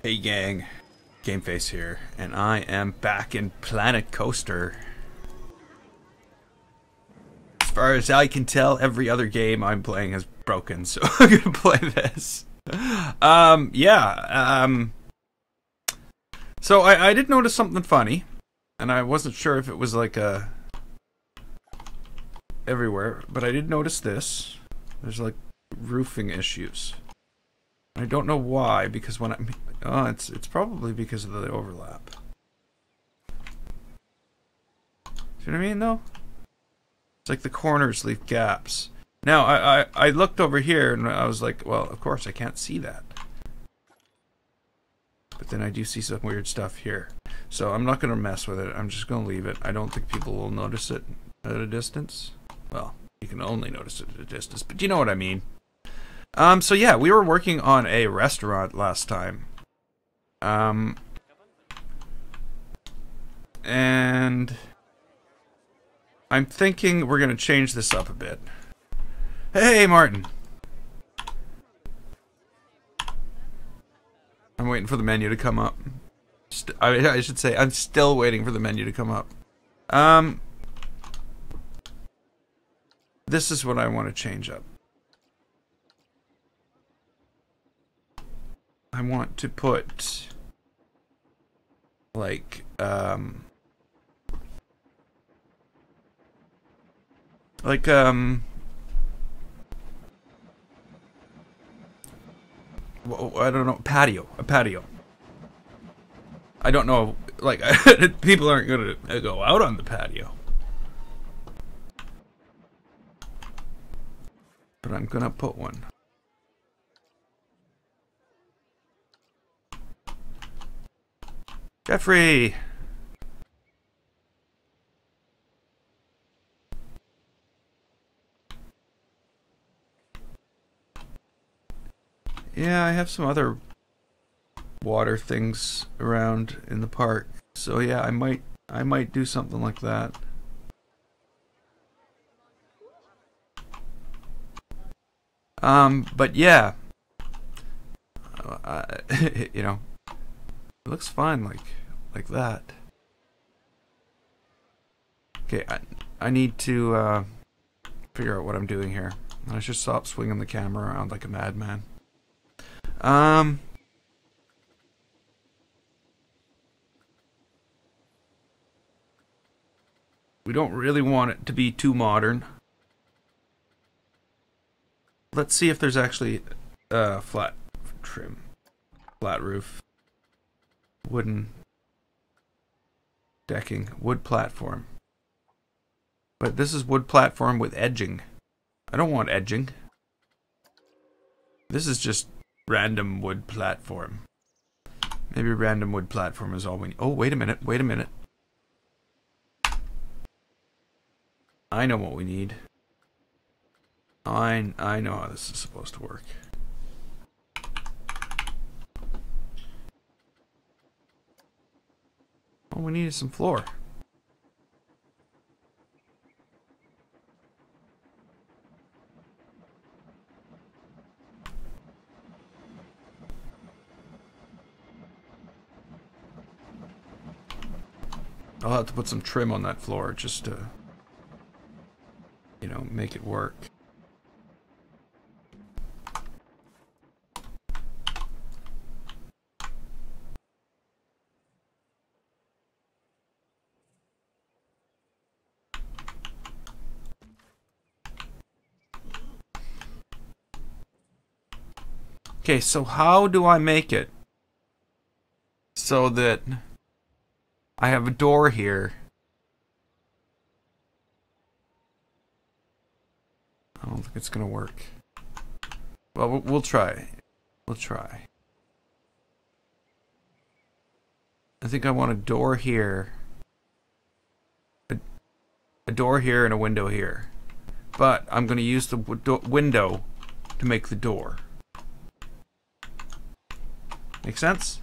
Hey gang, Gameface here, and I am back in Planet Coaster. As far as I can tell, every other game I'm playing is broken, so I'm gonna play this. So I did notice something funny, and I wasn't sure if it was like everywhere, but I did notice this. There's like roofing issues. I don't know why, because when it's probably because of the overlap. See what I mean, though? It's like the corners leave gaps. Now, I looked over here, and I was like, well, of course, I can't see that. But then I do see some weird stuff here. So I'm not going to mess with it. I'm just going to leave it. I don't think people will notice it at a distance. Well, you can only notice it at a distance, but you know what I mean. So yeah, we were working on a restaurant last time. And I'm thinking we're gonna change this up a bit. Hey, Martin. I'm waiting for the menu to come up. I should say, I'm still waiting for the menu to come up. This is what I want to change up. I want to put like what I don't know, a patio. I don't know, like people aren't gonna go out on the patio, but I'm gonna put one. Jeffrey! Yeah, I have some other water things around in the park. So yeah, I might do something like that. But yeah. You know, it looks fine like that. Okay, I need to figure out what I'm doing here. I should stop swinging the camera around like a madman. We don't really want it to be too modern. Let's see if there's actually flat trim, flat roof, wooden decking, wood platform. But this is wood platform with edging. I don't want edging. This is just random wood platform. Maybe random wood platform is all we need. Oh, wait a minute, wait a minute. I know what we need. I know how this is supposed to work. All we need is some floor. I'll have to put some trim on that floor just to, you know, make it work. Okay, so how do I make it so that I have a door here? I don't think it's gonna work. Well, we'll try. We'll try. I think I want a door here. A door here and a window here. But I'm gonna use the window to make the door. Make sense?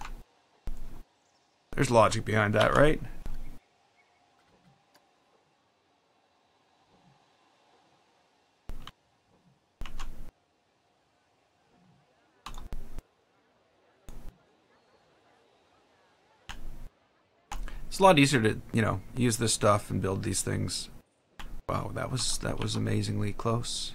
There's logic behind that, right? It's a lot easier to, you know, use this stuff and build these things. Wow, that was amazingly close.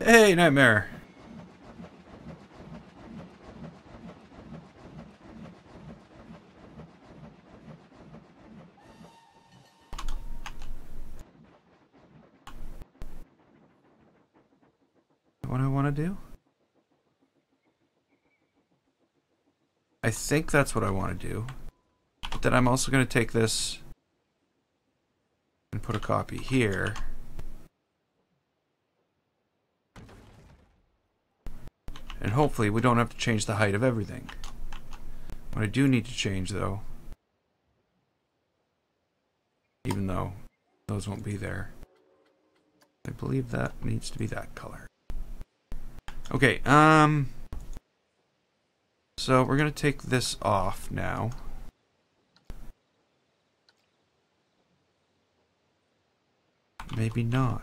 Hey, Nightmare. What I want to do? I think that's what I want to do. But then I'm also going to take this and put a copy here. And hopefully we don't have to change the height of everything. What I do need to change, though, even though those won't be there, I believe that needs to be that color. Okay, so we're gonna take this off now. Maybe not.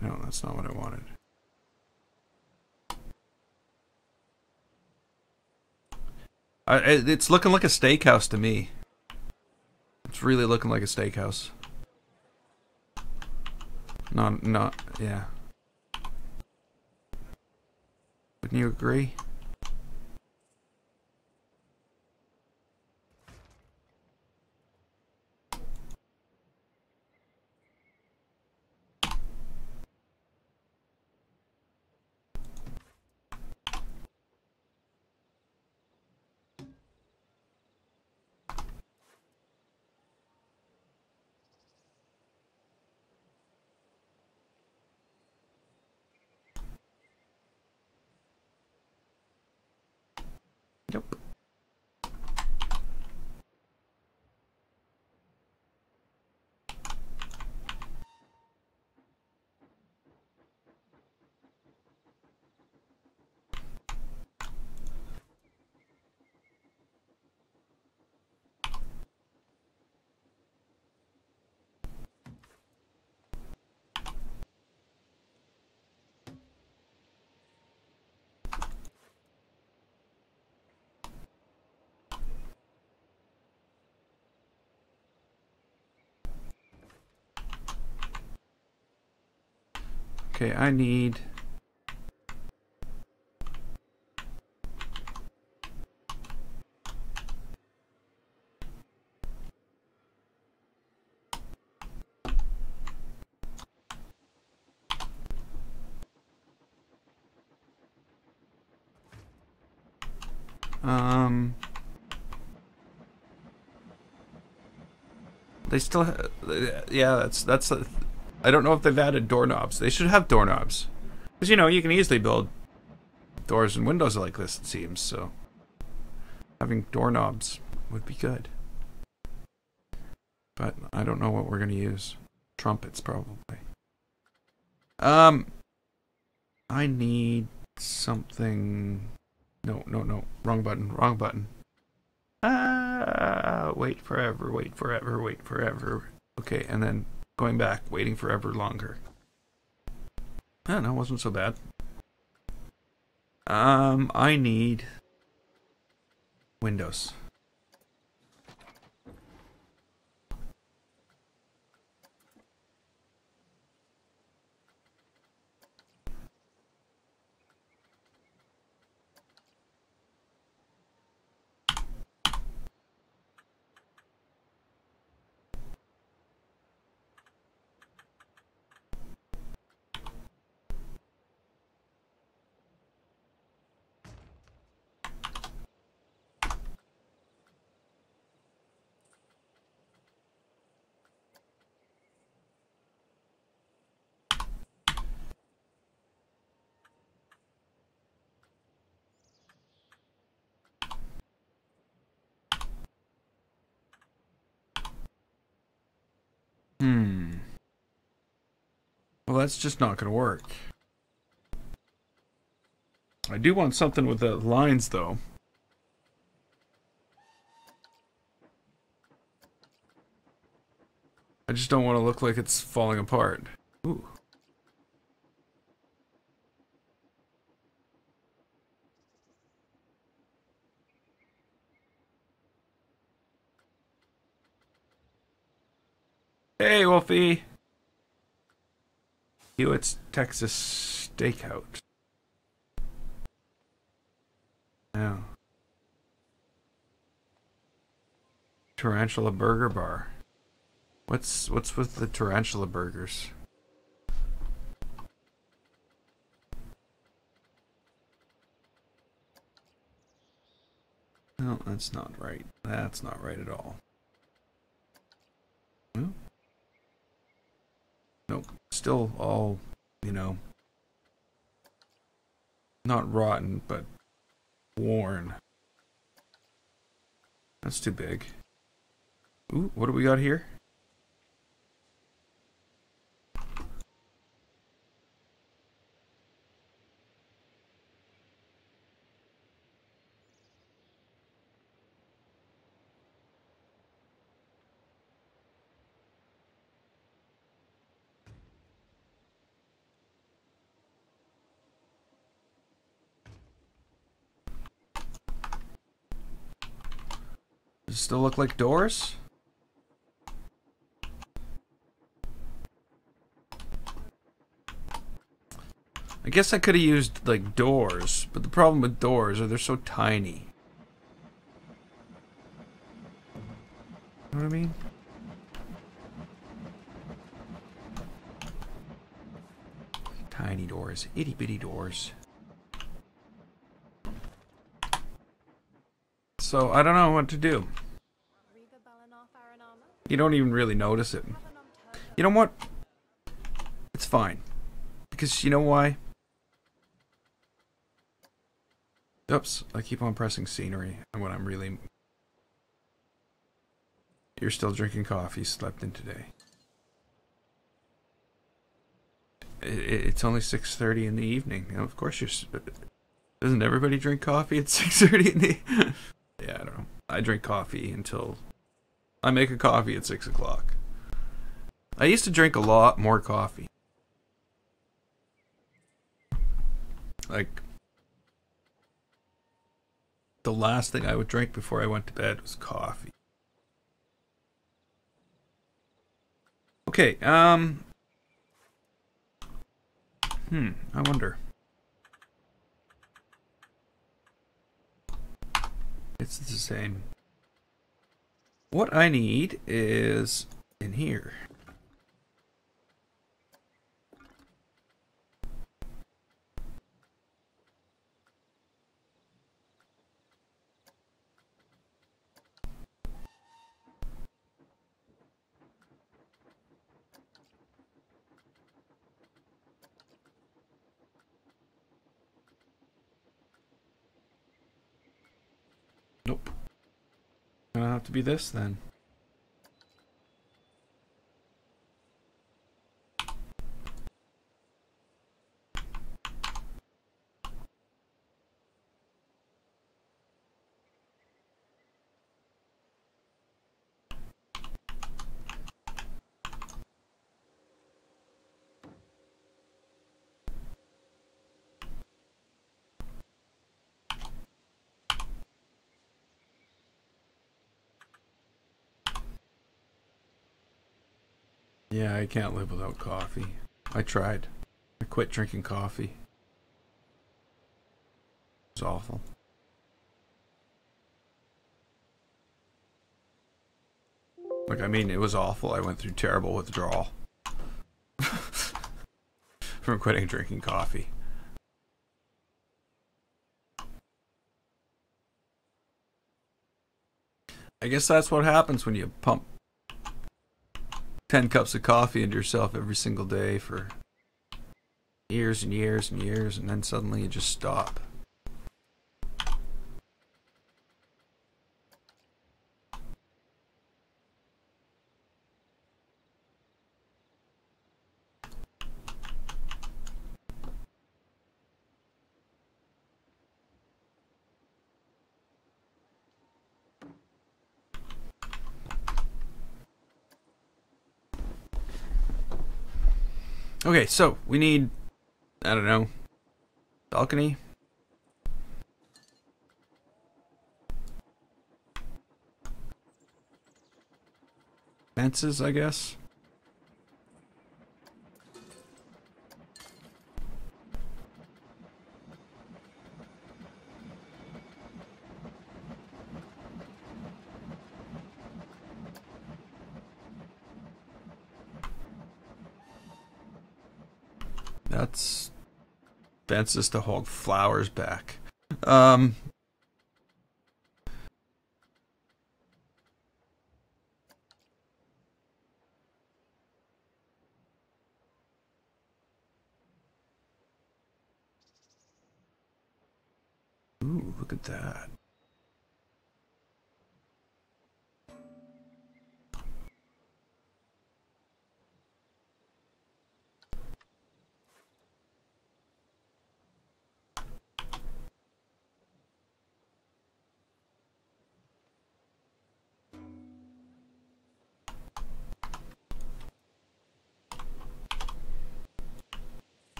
No, that's not what I wanted. It's looking like a steakhouse to me. It's really looking like a steakhouse. Not, yeah. Wouldn't you agree? Yep. Okay, I need... They still yeah, that's I don't know if they've added doorknobs. They should have doorknobs. Because, you know, you can easily build doors and windows like this, it seems, so having doorknobs would be good. But I don't know what we're going to use. Trumpets, probably. I need something... No. Wrong button. Wait forever. Okay, and then going back, waiting forever longer. Oh, no, it wasn't so bad. I need windows. Well, that's just not going to work. I do want something with the lines, though. I just don't want to look like it's falling apart. Ooh. Hey, Wolfie! Hewitt's Texas Steakhouse. Yeah. Tarantula Burger Bar. What's with the tarantula burgers? No, that's not right. That's not right at all. No. Nope. Still all, you know, not rotten, but worn. That's too big. Ooh, what do we got here? Does it still look like doors? I guess I could have used, like, doors, but the problem with doors are they're so tiny. You know what I mean? Tiny doors. Itty bitty doors. So, I don't know what to do. You don't even really notice it. You know what? It's fine. Because you know why? Oops, I keep on pressing scenery when I'm really... You're still drinking coffee, slept in today. It's only 6:30 in the evening. Now, of course you're... Doesn't everybody drink coffee at 6:30 in the... Yeah, I don't know. I drink coffee until... I make a coffee at 6 o'clock. I used to drink a lot more coffee. Like... The last thing I would drink before I went to bed was coffee. Okay, I wonder. It's the same. What I need is in here. Nope. Gonna have to be this then. Yeah, I can't live without coffee. I tried. I quit drinking coffee. It's awful. Like, I mean, it was awful. I went through terrible withdrawal from quitting drinking coffee. I guess that's what happens when you pump 10 cups of coffee into yourself every single day for years and years and years, and then suddenly you just stop. Okay, so we need, I don't know, balcony. Fences, I guess. That's fences to hold flowers back. Ooh, look at that.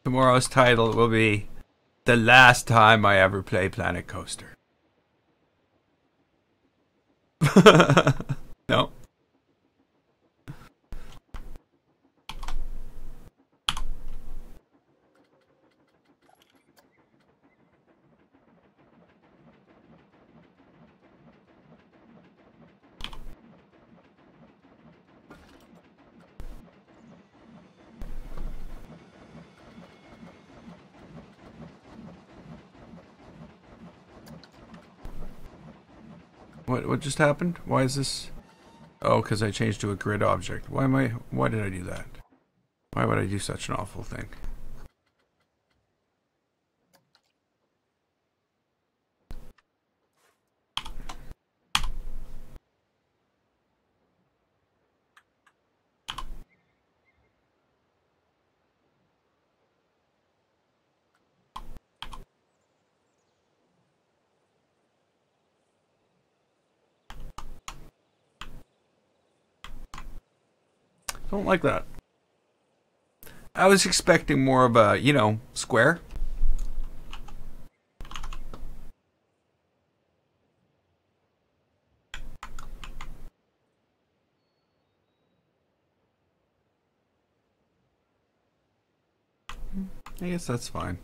Tomorrow's title will be The Last Time I Ever Play Planet Coaster. No. What just happened? Why is this? Oh, because I changed to a grid object. Why did I do that? Why would I do such an awful thing? Don't like that. I was expecting more of a, you know, square. I guess that's fine.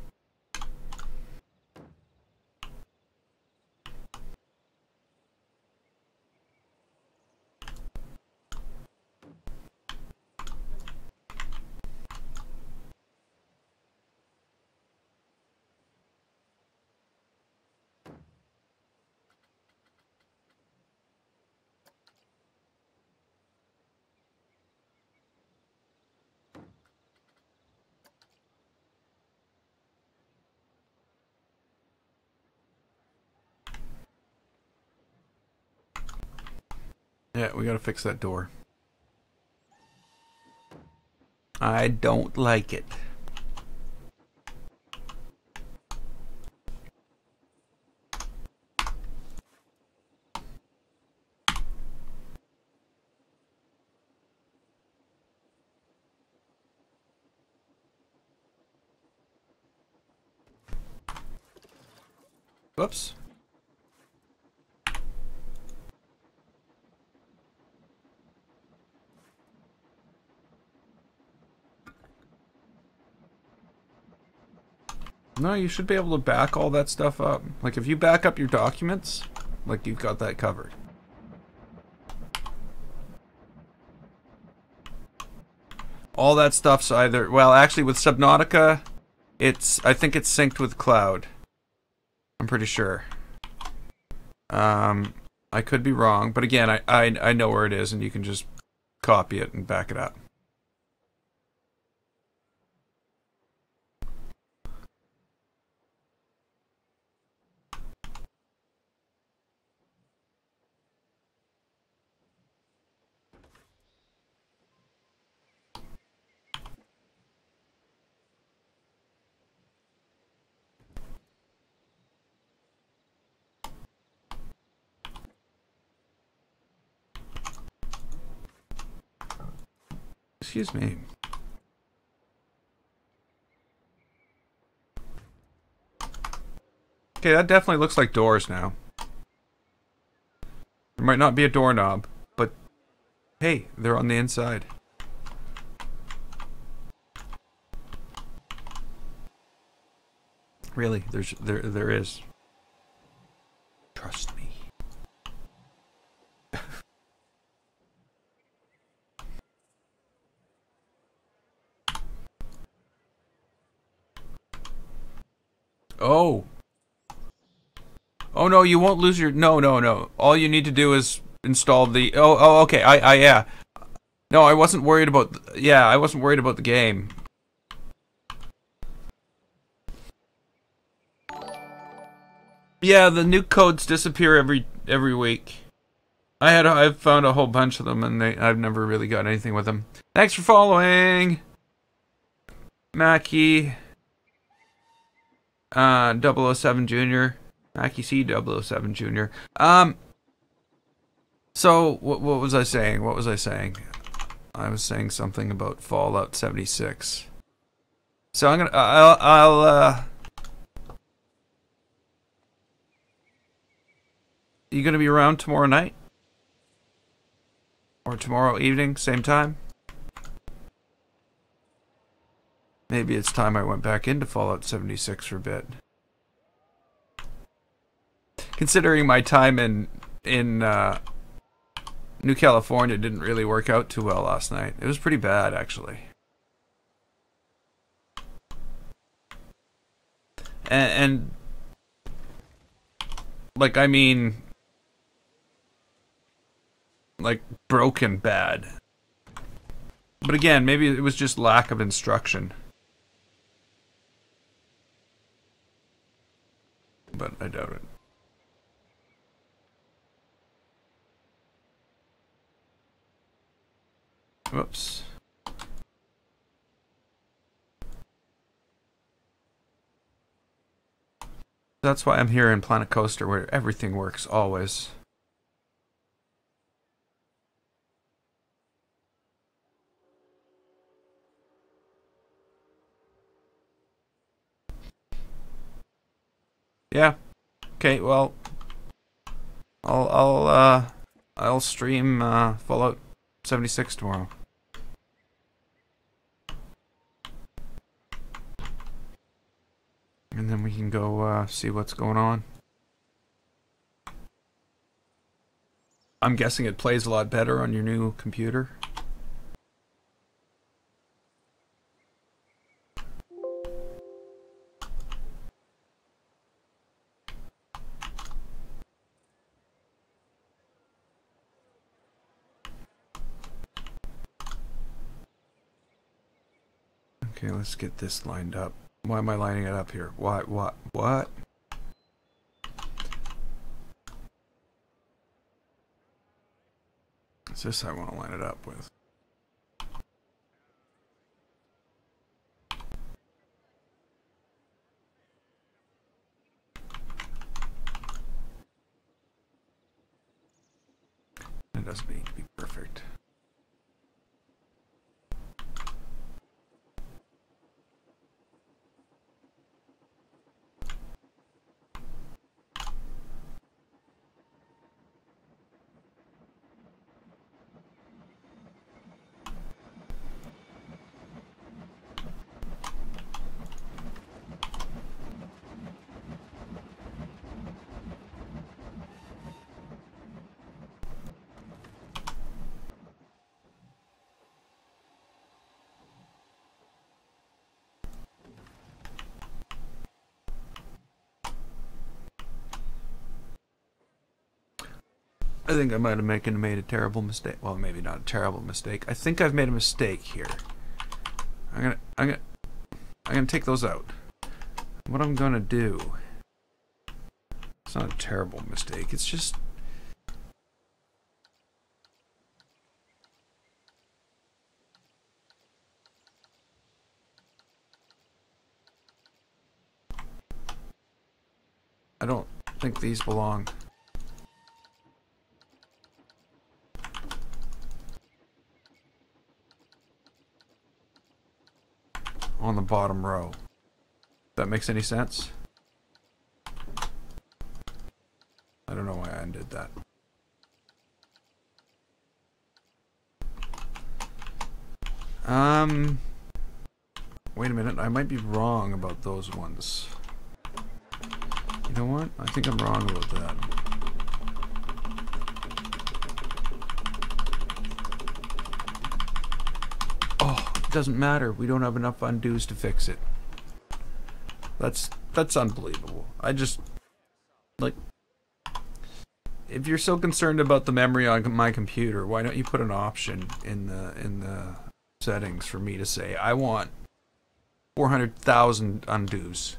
Yeah, we gotta fix that door. I don't like it. Whoops. No, you should be able to back all that stuff up. Like, if you back up your documents, like, you've got that covered. All that stuff's either... Well, actually, with Subnautica, I think it's synced with Cloud. I'm pretty sure. I could be wrong, but again, I know where it is, and you can just copy it and back it up. Excuse me. Okay, that definitely looks like doors now. There might not be a doorknob, but hey, they're on the inside. Really, there is. Trust me. Oh. Oh no, you won't lose your... No. All you need to do is install the... Oh, okay. Yeah. No, I wasn't worried about... Yeah, I wasn't worried about the game. Yeah, the new codes disappear every week. I've found a whole bunch of them, and I've never really got anything with them. Thanks for following, Mackie. 007 Jr. Mackie C 007 Jr. So what was I saying? What was I saying? I was saying something about Fallout 76. So I'll you gonna be around tomorrow night? Or tomorrow evening, same time? Maybe it's time I went back into Fallout 76 for a bit. Considering my time in New California didn't really work out too well last night. It was pretty bad, actually. And like, I mean, like, broken bad. But again, maybe it was just lack of instruction. But I doubt it. Whoops. That's why I'm here in Planet Coaster, where everything works always. Yeah. Okay, well, I'll stream Fallout 76 tomorrow. And then we can go see what's going on. I'm guessing it plays a lot better on your new computer. Okay, let's get this lined up. Why am I lining it up here? What? It's this I want to line it up with. It doesn't need to be perfect. I think I might have made a terrible mistake. Well, maybe not a terrible mistake. I think I've made a mistake here. I'm gonna take those out. What I'm gonna do, it's not a terrible mistake, it's just I don't think these belong. On the bottom row. That makes any sense? I don't know why I undid that. Wait a minute, I might be wrong about those ones. You know what? I think I'm wrong about that. Oh, it doesn't matter. We don't have enough undos to fix it. That's unbelievable. I just, like, if you're so concerned about the memory on my computer, why don't you put an option in the settings for me to say I want 400,000 undos?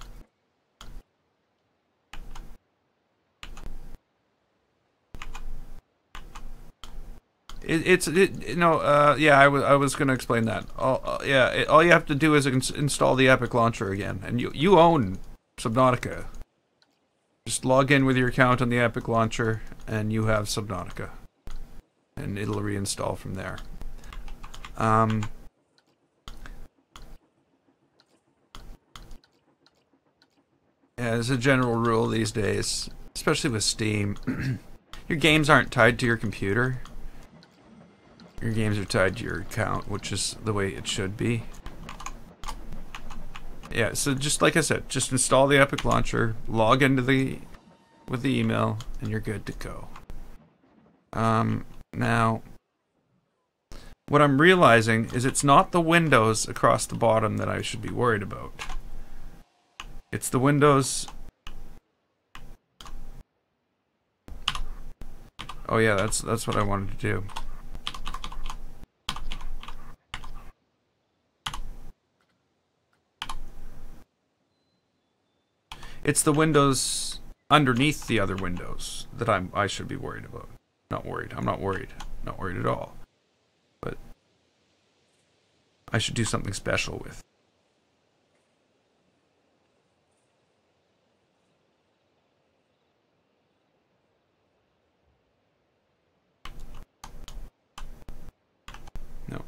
Yeah, I was gonna explain that. All you have to do is install the Epic Launcher again, and you own Subnautica. Just log in with your account on the Epic Launcher, and you have Subnautica, and it'll reinstall from there. As a general rule these days, especially with Steam, your games aren't tied to your computer. Your games are tied to your account, which is the way it should be. Yeah, so just like I said, just install the Epic Launcher, log into with the email, and you're good to go. Now, what I'm realizing is it's not the windows across the bottom that I should be worried about. It's the windows... Oh yeah, that's what I wanted to do. It's the windows underneath the other windows that I should be worried about. Not worried. I'm not worried. Not worried at all. But I should do something special with. No.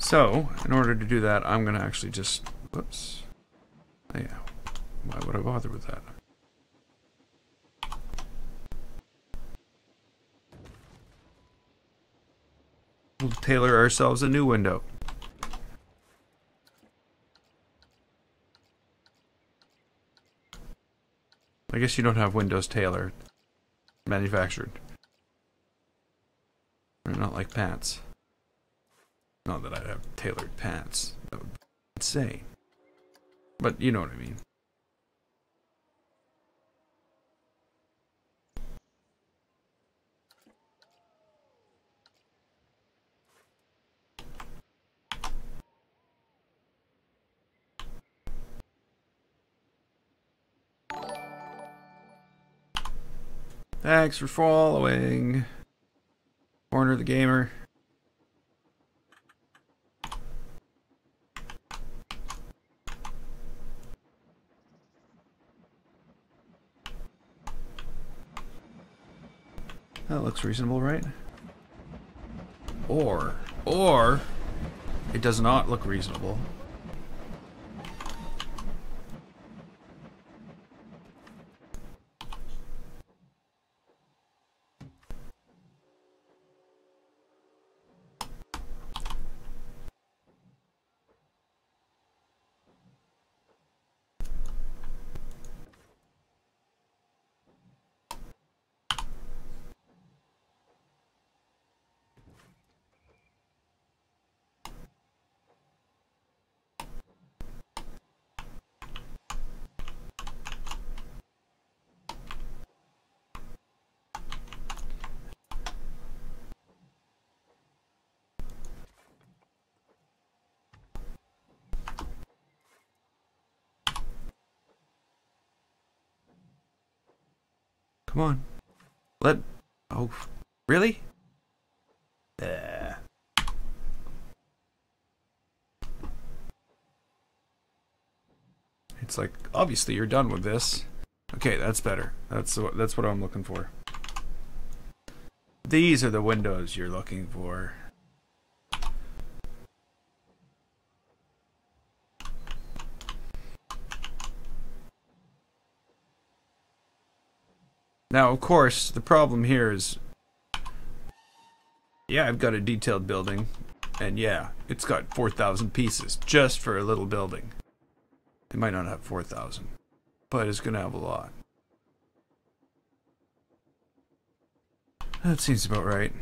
So, in order to do that, I'm going to actually just... Whoops. Oh, yeah. Why would I bother with that? We'll tailor ourselves a new window. I guess you don't have windows tailored. Manufactured. They're not like pants. Not that I'd have tailored pants. That would be insane. But you know what I mean. Thanks for following. Corner the Gamer. That looks reasonable, right? Or it does not look reasonable. Come on. Oh, really? Yeah. It's like, obviously you're done with this. Okay, that's better. That's what I'm looking for. These are the windows you're looking for. Now, of course, the problem here is, yeah, I've got a detailed building, and yeah, it's got 4,000 pieces just for a little building. It might not have 4,000, but it's gonna have a lot. That seems about right.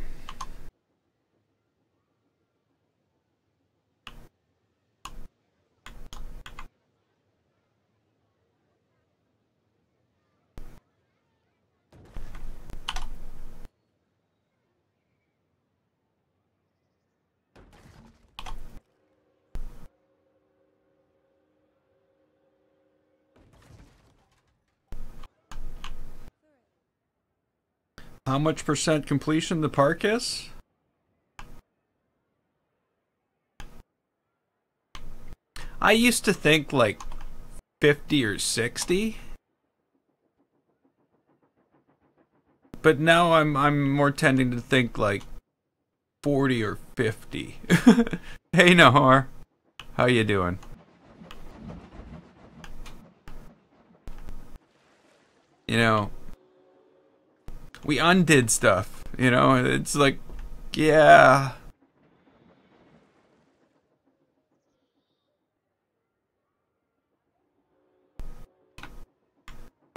How much percent completion the park is? I used to think like 50 or 60. But now I'm more tending to think like 40 or 50. Hey Nahar, how you doing? You know, we undid stuff, you know, it's like, yeah.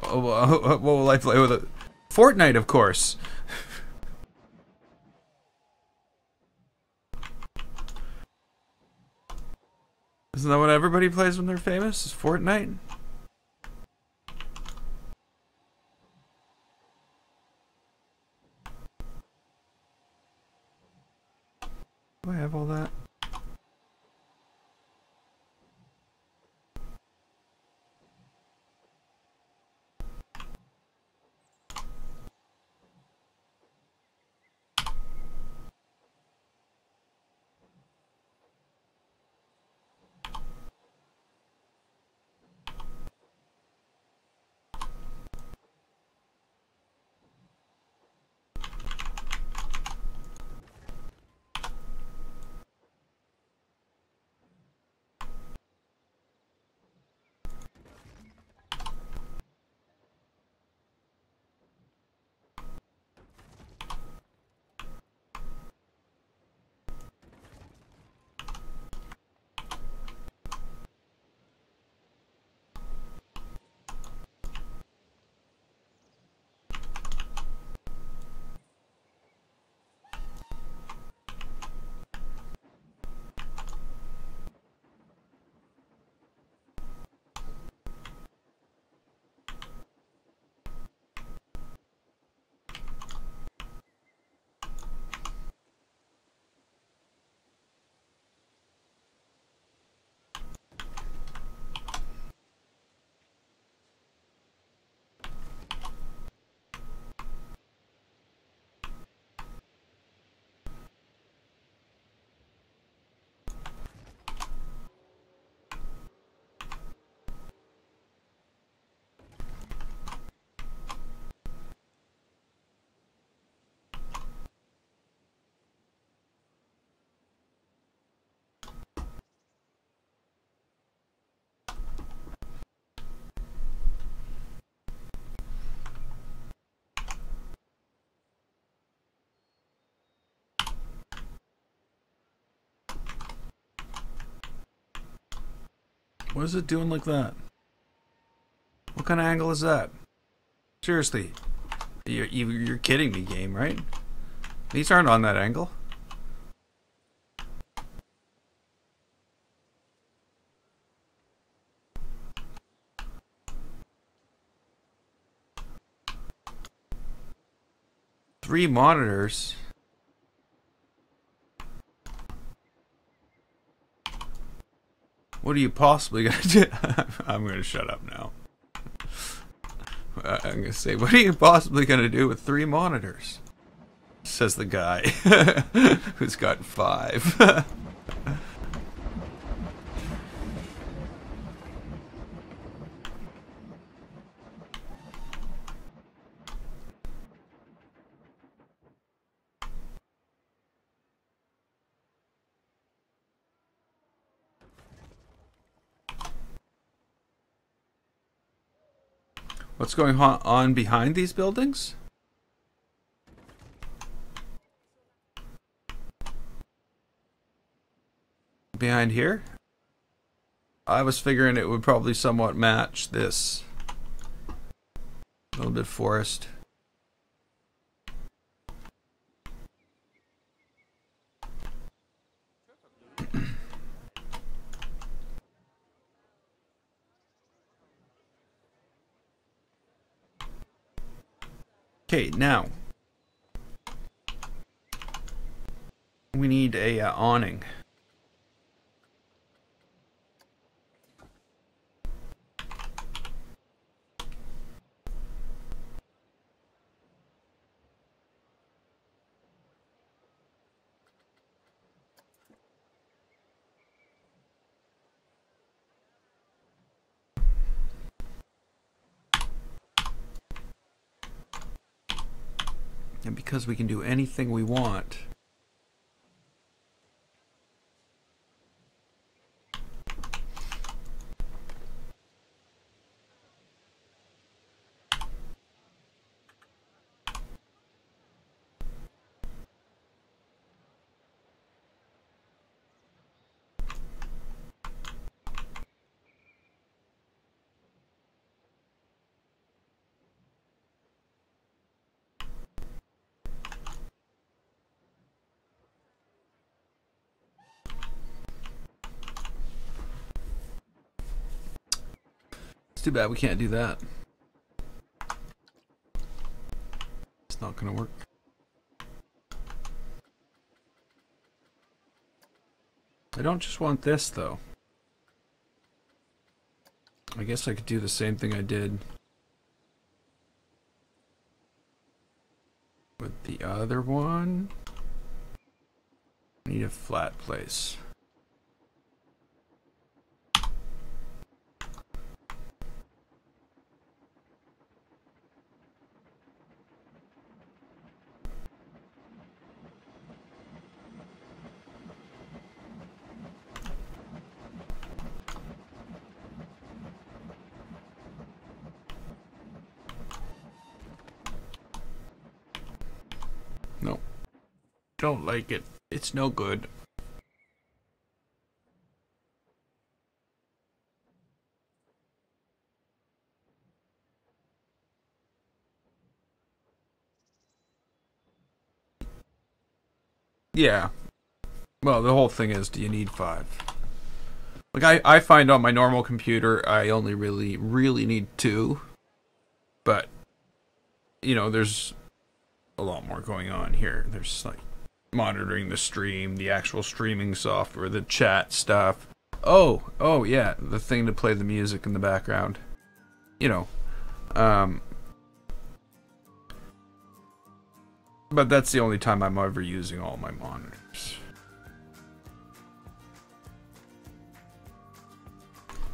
What will I play with it? Fortnite, of course. Isn't that what everybody plays when they're famous? Is Fortnite? Do I have all that? What is it doing like that? What kind of angle is that? Seriously, you're kidding me, game, right? These aren't on that angle. Three monitors. What are you possibly gonna do? I'm gonna shut up now. I'm gonna say, what are you possibly gonna do with 3 monitors? Says the guy who's got 5. What's going on behind these buildings? Behind here? I was figuring it would probably somewhat match this. A little bit forest. Okay, now we need a awning. And because we can do anything we want, it's too bad we can't do that. It's not gonna work. I don't just want this though. I guess I could do the same thing I did with the other one. Need a flat place. No. Don't like it. It's no good. Yeah. Well, the whole thing is, do you need 5? Like, I find on my normal computer, I only really need 2. But, you know, there's a lot more going on here. There's, like, monitoring the stream, the actual streaming software, the chat stuff. Oh, yeah, the thing to play the music in the background. You know, but that's the only time I'm ever using all my monitors.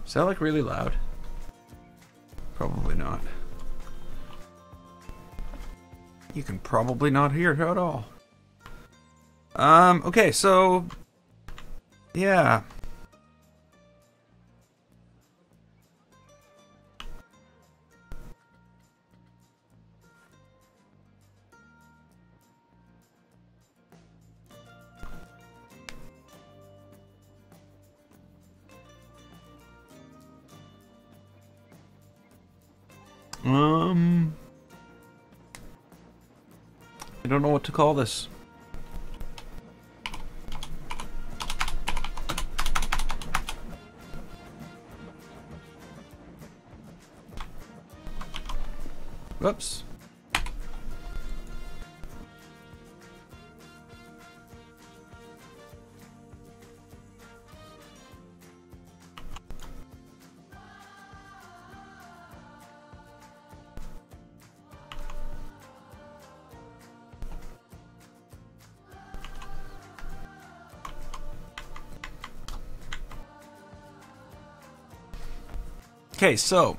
Is that like really loud? Probably not. You can probably not hear it at all. Okay, so yeah. I don't know what to call this. Whoops. Okay, so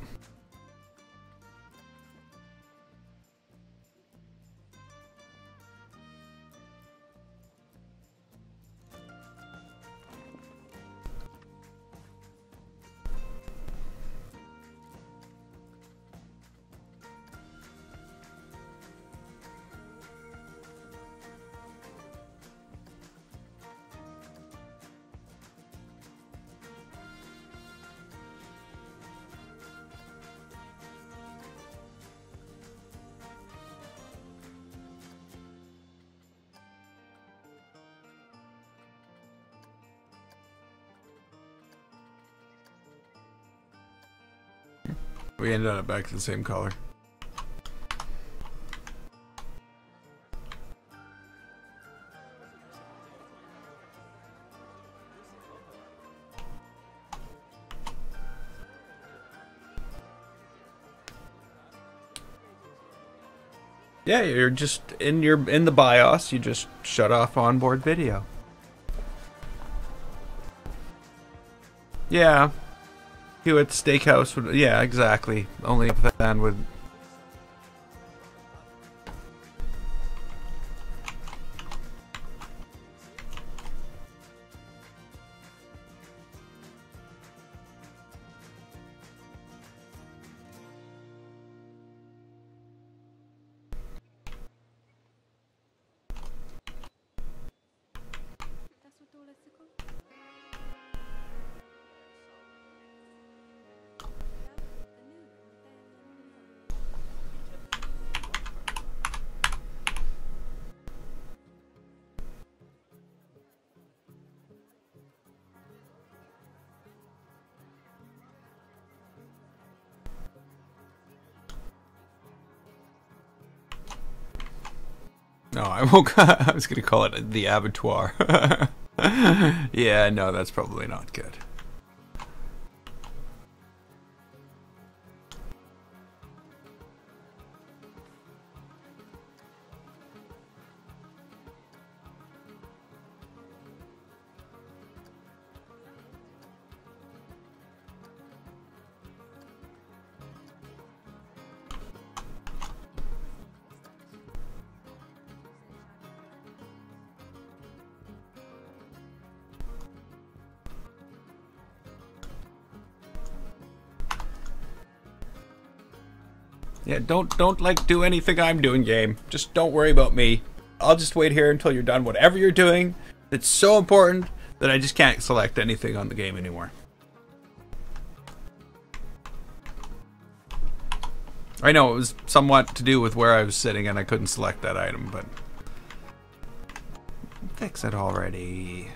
we ended up back to the same color. Yeah, you're just in the BIOS. You just shut off onboard video. Yeah, Hewitt Steakhouse would. Yeah, exactly. Only then would. No, I won't. I was gonna call it the abattoir. Yeah, no, that's probably not good. Yeah, don't like do anything I'm doing, game. Just don't worry about me. I'll just wait here until you're done whatever you're doing. It's so important that I just can't select anything on the game anymore. I know it was somewhat to do with where I was sitting and I couldn't select that item, but fix it already.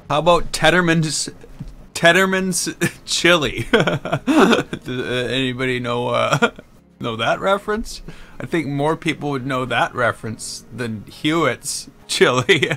How about Tedderman's chili? Anybody know that reference? I think more people would know that reference than Hewitt's chili.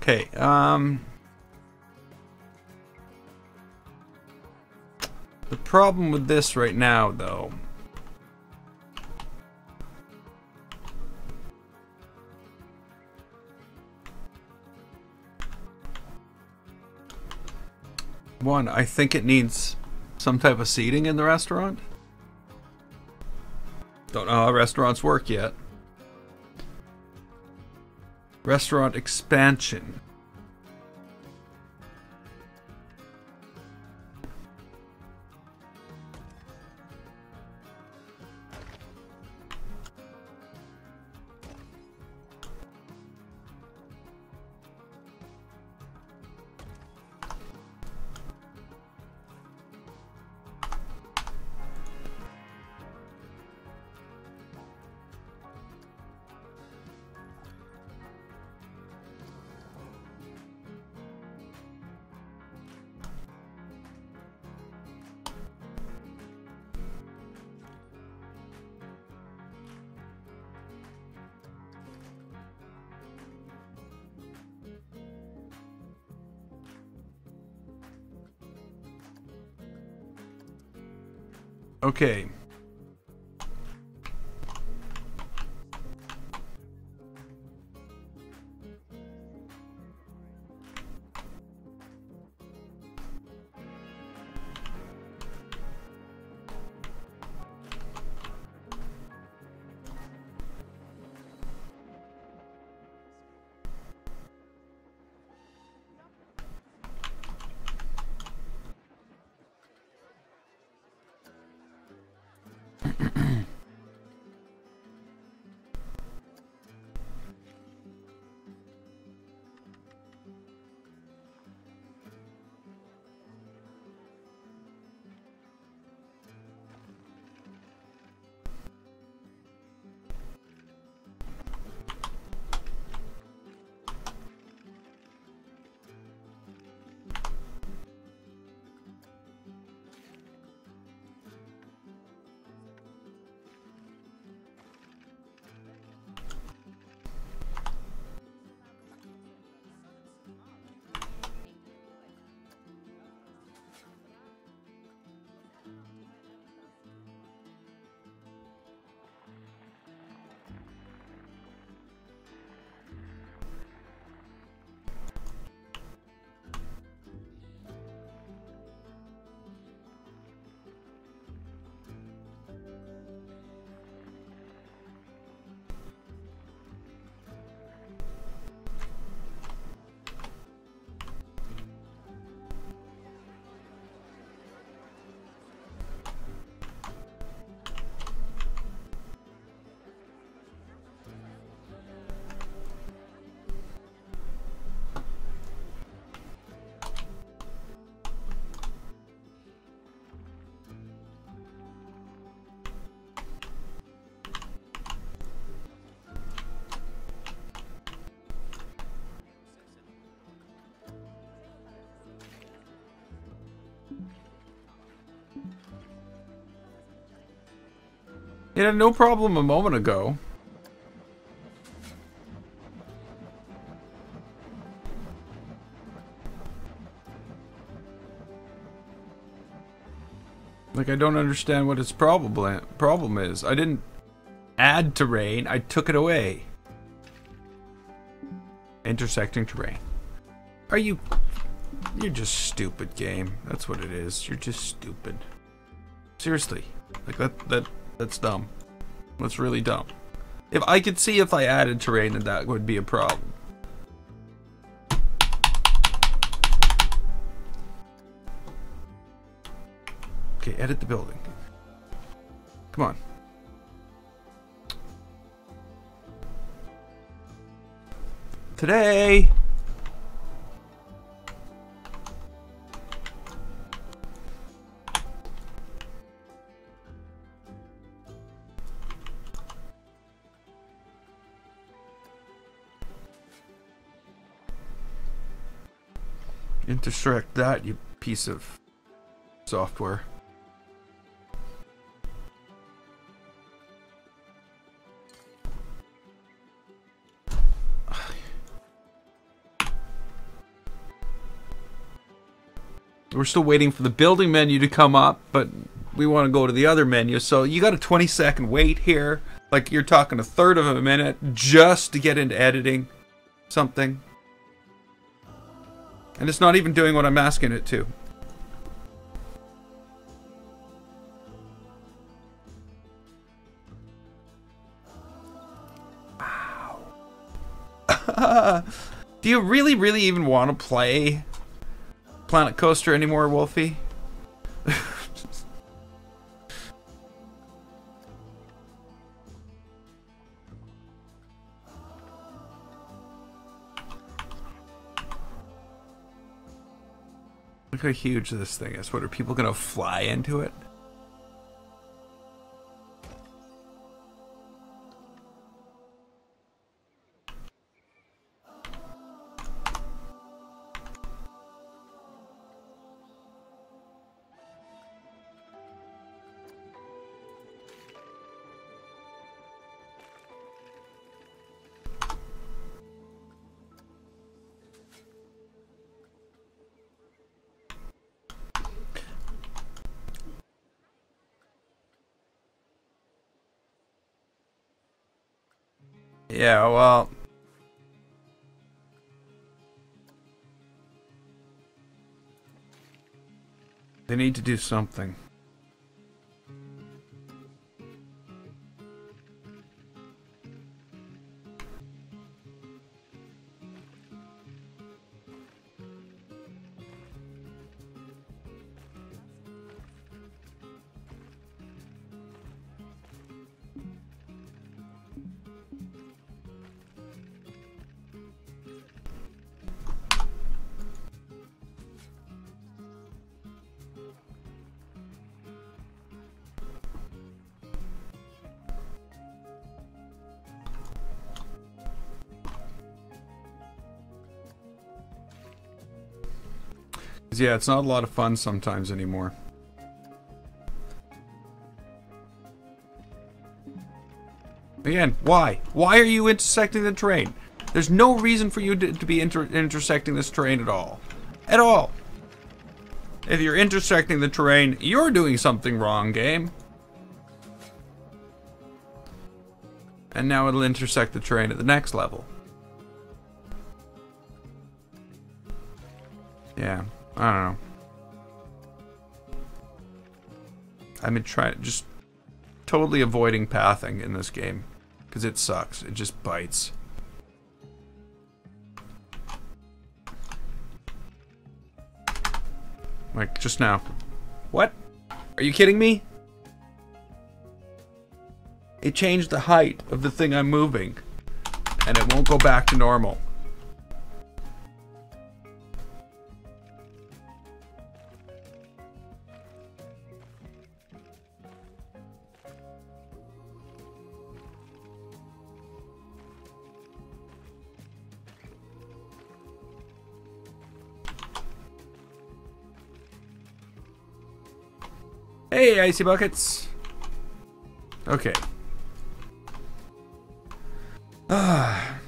Okay, the problem with this right now, though, one, I think it needs some type of seating in the restaurant. Don't know how restaurants work yet. Restaurant expansion. Okay. It had no problem a moment ago. Like, I don't understand what its problem is. I didn't add terrain, I took it away. Intersecting terrain. Are you... You're just stupid, game. That's what it is. You're just stupid. Seriously. Like, that's dumb. That's really dumb. If I could see if I added terrain, then that would be a problem. Okay, edit the building. Come on. Today! Intersect that, you piece of software. We're still waiting for the building menu to come up, but we want to go to the other menu. So you got a 20-second wait here. Like, you're talking a third of a minute just to get into editing something. And it's not even doing what I'm asking it to. Wow. Do you really, really even want to play Planet Coaster anymore, Wolfie? Look how huge this thing is. What, are people gonna fly into it? Yeah, well... They need to do something. Yeah, it's not a lot of fun sometimes anymore. Again, why? Why are you intersecting the terrain? There's no reason for you to be intersecting this terrain at all. At all. If you're intersecting the terrain, you're doing something wrong, game. And now it'll intersect the terrain at the next level. Yeah. I don't know. I've been just totally avoiding pathing in this game because it sucks. It just bites. Like just now. What? Are you kidding me? It changed the height of the thing I'm moving and it won't go back to normal. Hey, Icy Buckets. Okay. I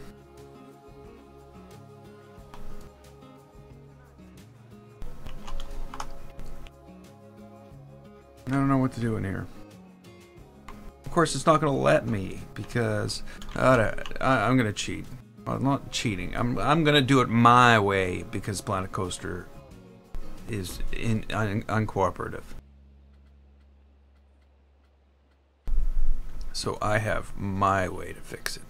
don't know what to do in here. Of course, it's not going to let me because I'm going to cheat. Well, not cheating. I'm going to do it my way because Planet Coaster is uncooperative. So I have my way to fix it.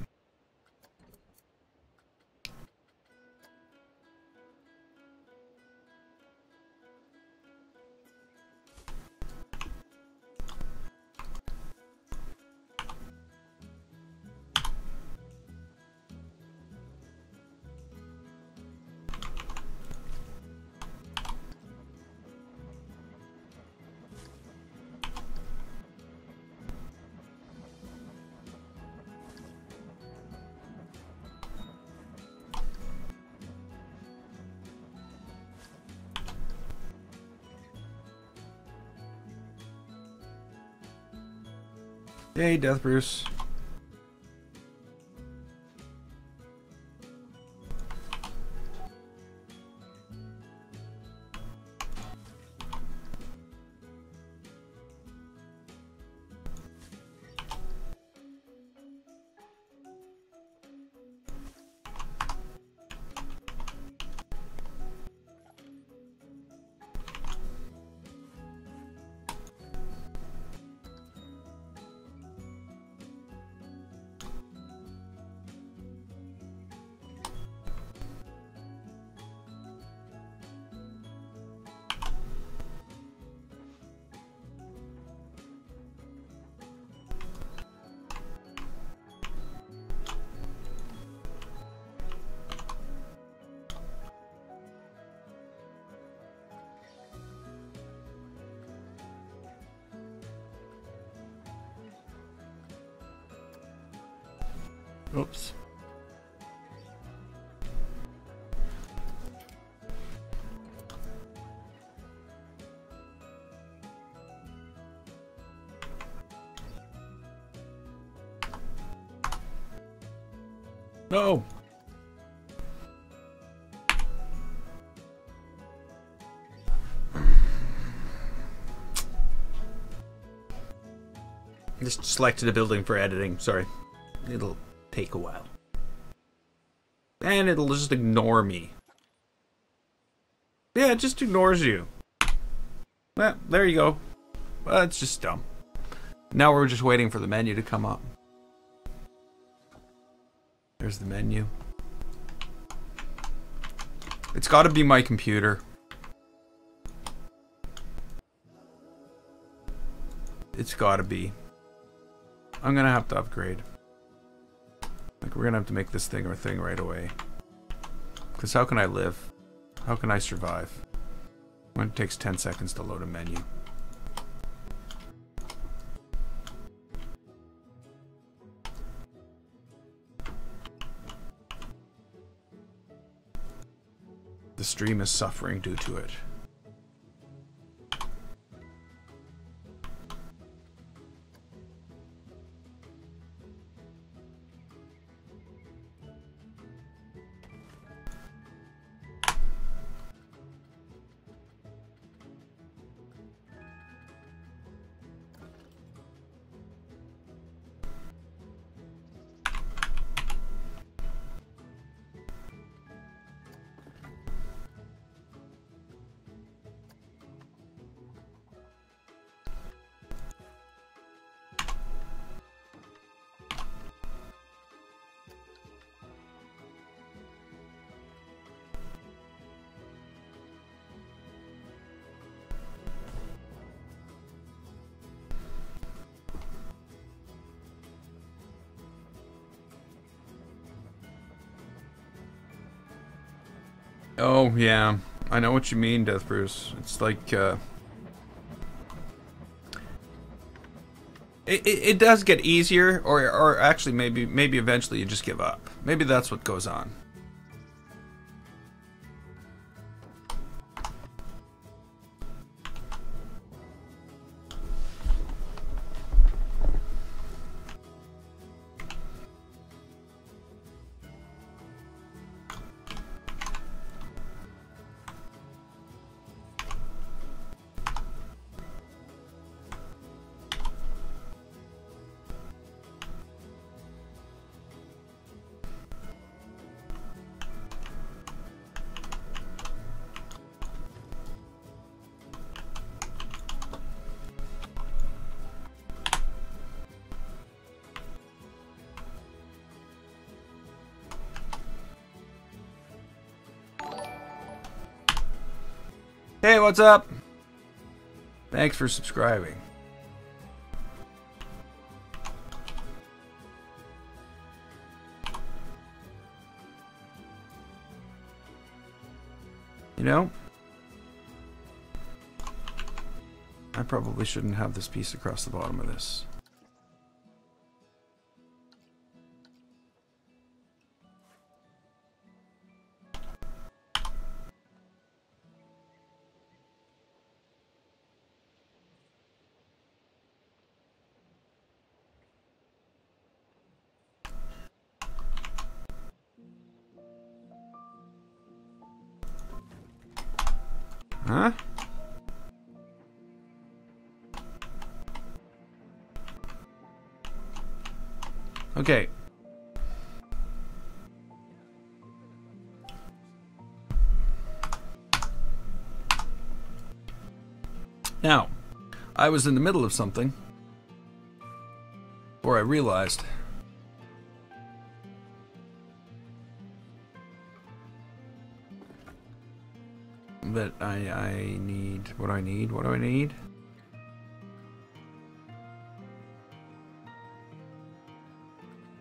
Hey, Death Bruce. Oops. No. Just selected a building for editing. Sorry. It'll take a while. And it'll just ignore me. Yeah, it just ignores you. Well, there you go. Well, it's just dumb. Now we're just waiting for the menu to come up. There's the menu. It's got to be my computer. It's got to be. I'm going to have to upgrade. Like, we're going to have to make this thing our thing right away. Because how can I live? How can I survive? When it takes 10 seconds to load a menu. The stream is suffering due to it. Oh, yeah. I know what you mean, Death Bruce. It's like, it does get easier, or actually maybe eventually you just give up. Maybe that's what goes on. Hey, what's up? Thanks for subscribing. You know, I probably shouldn't have this piece across the bottom of this. Huh? Okay. Now, I was in the middle of something, or I realized that I need what I need. What do I need?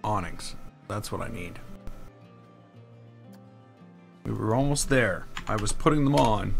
Awnings. That's what I need. We were almost there. I was putting them on.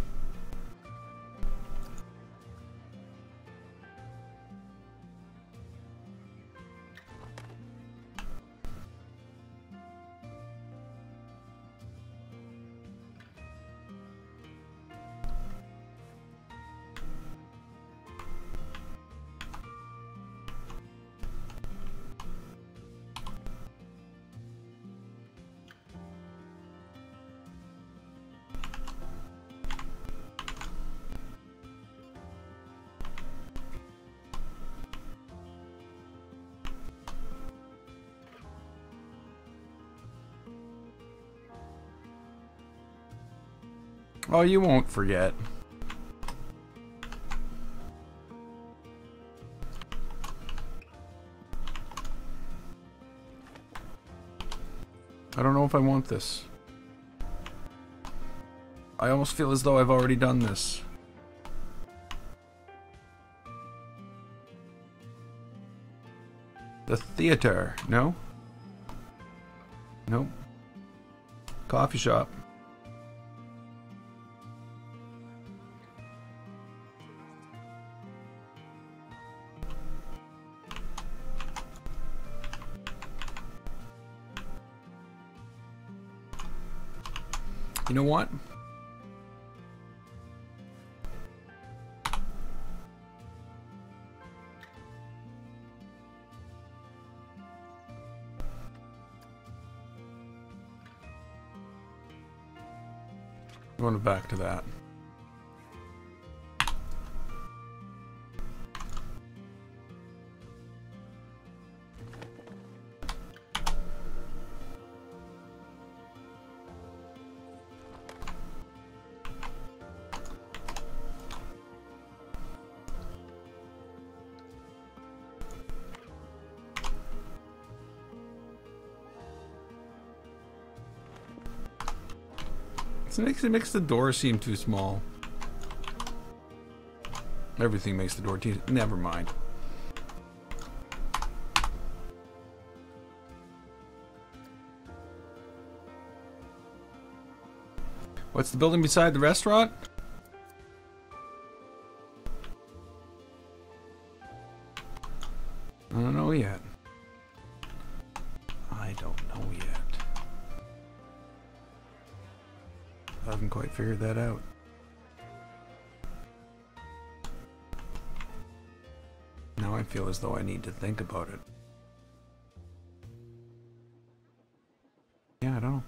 Oh, you won't forget. I don't know if I want this. I almost feel as though I've already done this. The theater. No? Nope. Coffee shop. You know what? Going back to that. It makes the door seem too small. Everything makes the door too... Never mind. What's the building beside the restaurant? I don't know yet. I don't know yet. I haven't quite figured that out. Now I feel as though I need to think about it. Yeah, I don't know.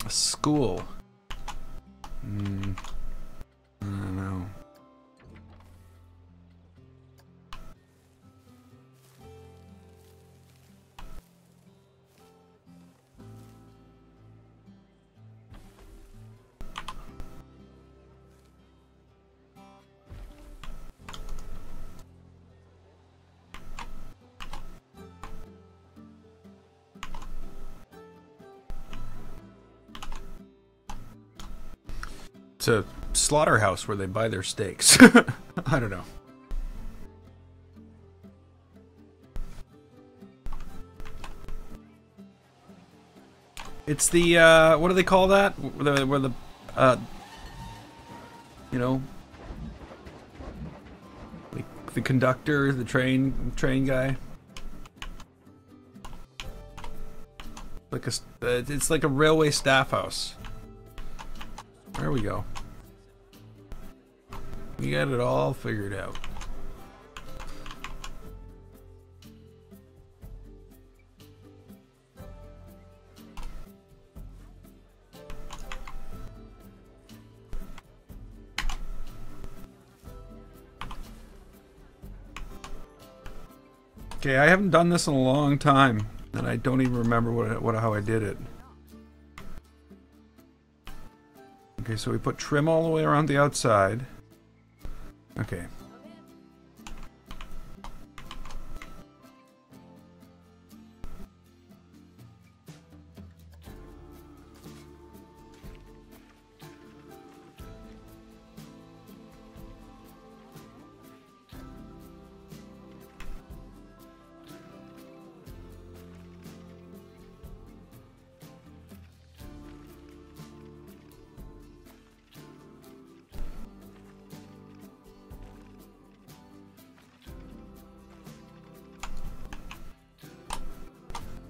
A school. I don't know. It's a slaughterhouse where they buy their steaks. I don't know. It's the what do they call that? Where the you know, the conductor, the train guy. Like it's like a railway staff house. There we go. We got it all figured out. Okay, I haven't done this in a long time, and I don't even remember how I did it. Okay, so we put trim all the way around the outside. Okay.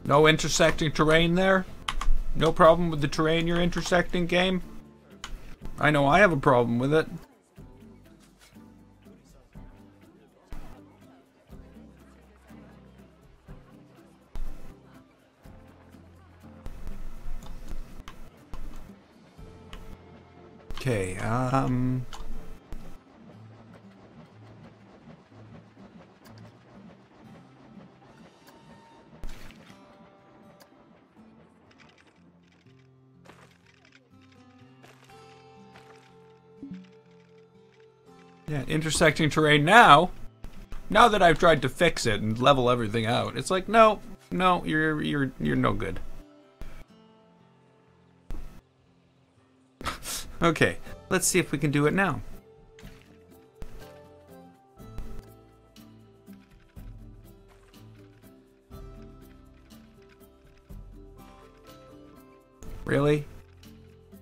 No intersecting terrain there? No problem with the terrain you're intersecting, game? I know I have a problem with it. Okay, yeah, intersecting terrain now. Now that I've tried to fix it and level everything out, it's like, no, you're no good. Okay, let's see if we can do it now. Really?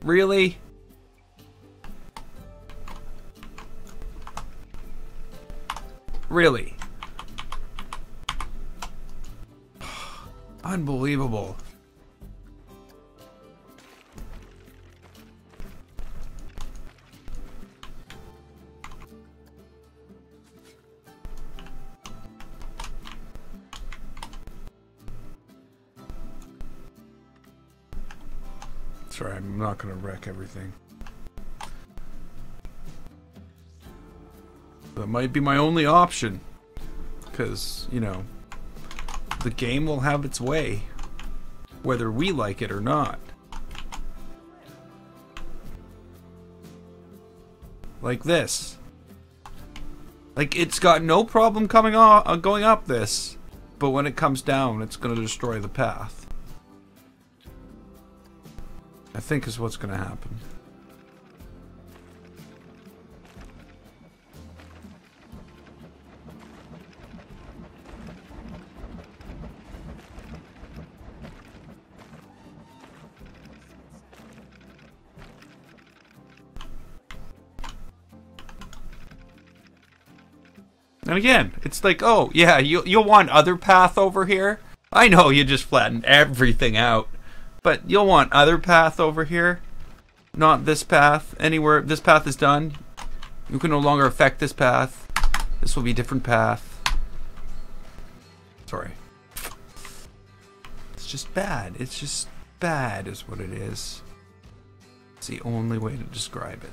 Really? Really? Unbelievable. Sorry, I'm not gonna wreck everything. That might be my only option. Because, you know, the game will have its way. Whether we like it or not. Like this. Like, it's got no problem coming off, going up this. But when it comes down, it's gonna destroy the path. I think is what's gonna happen. And again, it's like, oh, yeah, you'll want other path over here. I know you just flattened everything out. But you'll want other path over here. Not this path. Anywhere this path is done, you can no longer affect this path. This will be a different path. Sorry. It's just bad. It's just bad is what it is. It's the only way to describe it.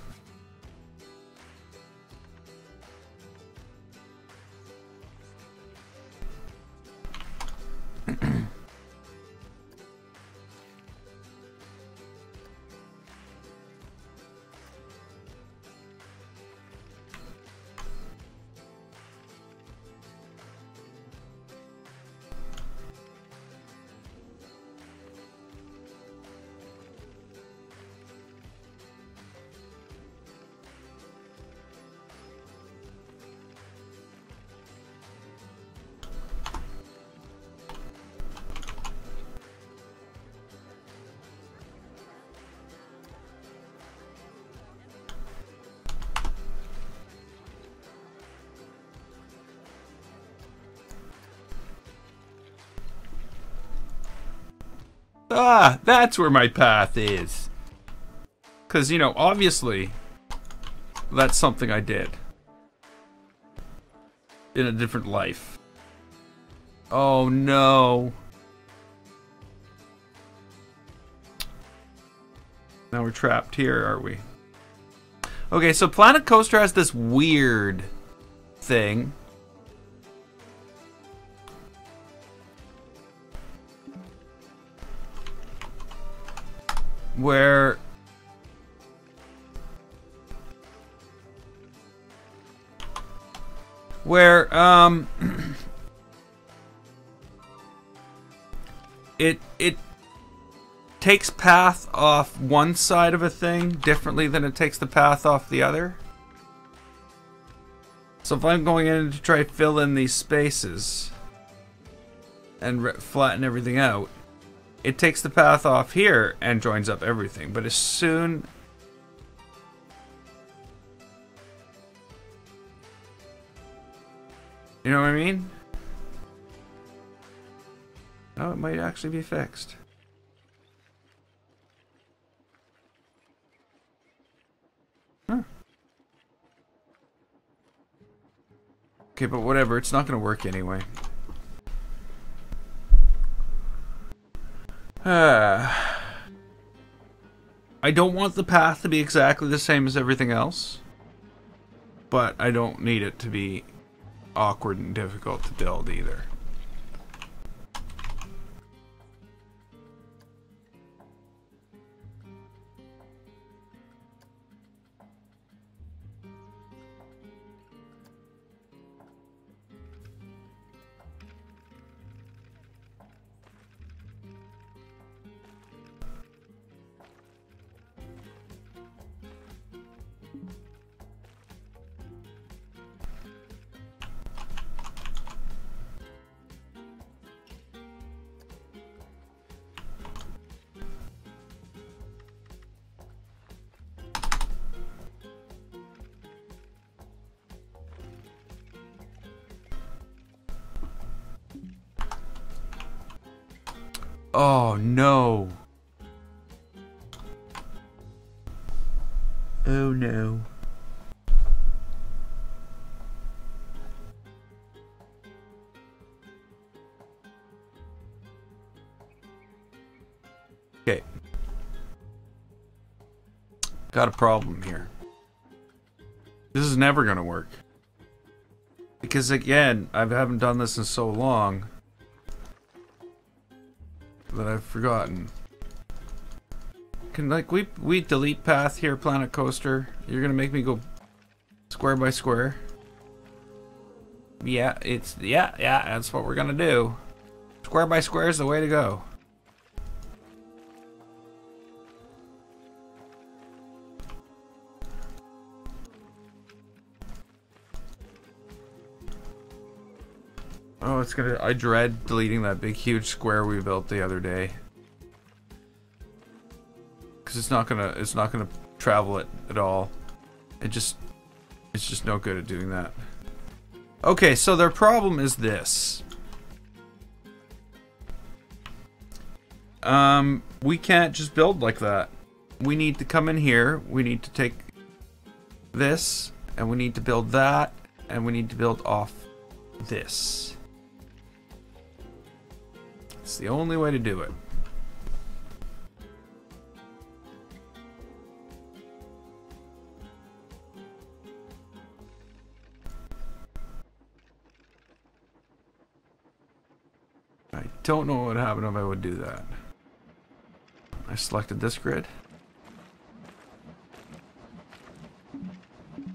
Ah, that's where my path is. Because, you know, obviously, that's something I did. In a different life. Oh, no. Now we're trapped here, are we? Okay, so Planet Coaster has this weird thing. Where it takes path off one side of a thing differently than it takes the path off the other. So if I'm going in to try to fill in these spaces and flatten everything out, it takes the path off here and joins up everything. But as soon... You know what I mean? Oh, it might actually be fixed. Huh. Okay, but whatever. It's not going to work anyway. I don't want the path to be exactly the same as everything else, but I don't need it to be awkward and difficult to build either. Oh no. Oh no. Okay. Got a problem here. This is never gonna work. Because again, I haven't done this in so long that I've forgotten. Can like we delete path here, Planet Coaster? You're gonna make me go square by square? Yeah, yeah, that's what we're gonna do. Square by square is the way to go. Oh, it's gonna. I dread deleting that big, huge square we built the other day, because it's not gonna travel it at all. It's just no good at doing that. Okay, so their problem is this. We can't just build like that. We need to come in here. We need to take this, and we need to build that, and we need to build off this. It's the only way to do it. I don't know what would happen if I would do that. I selected this grid.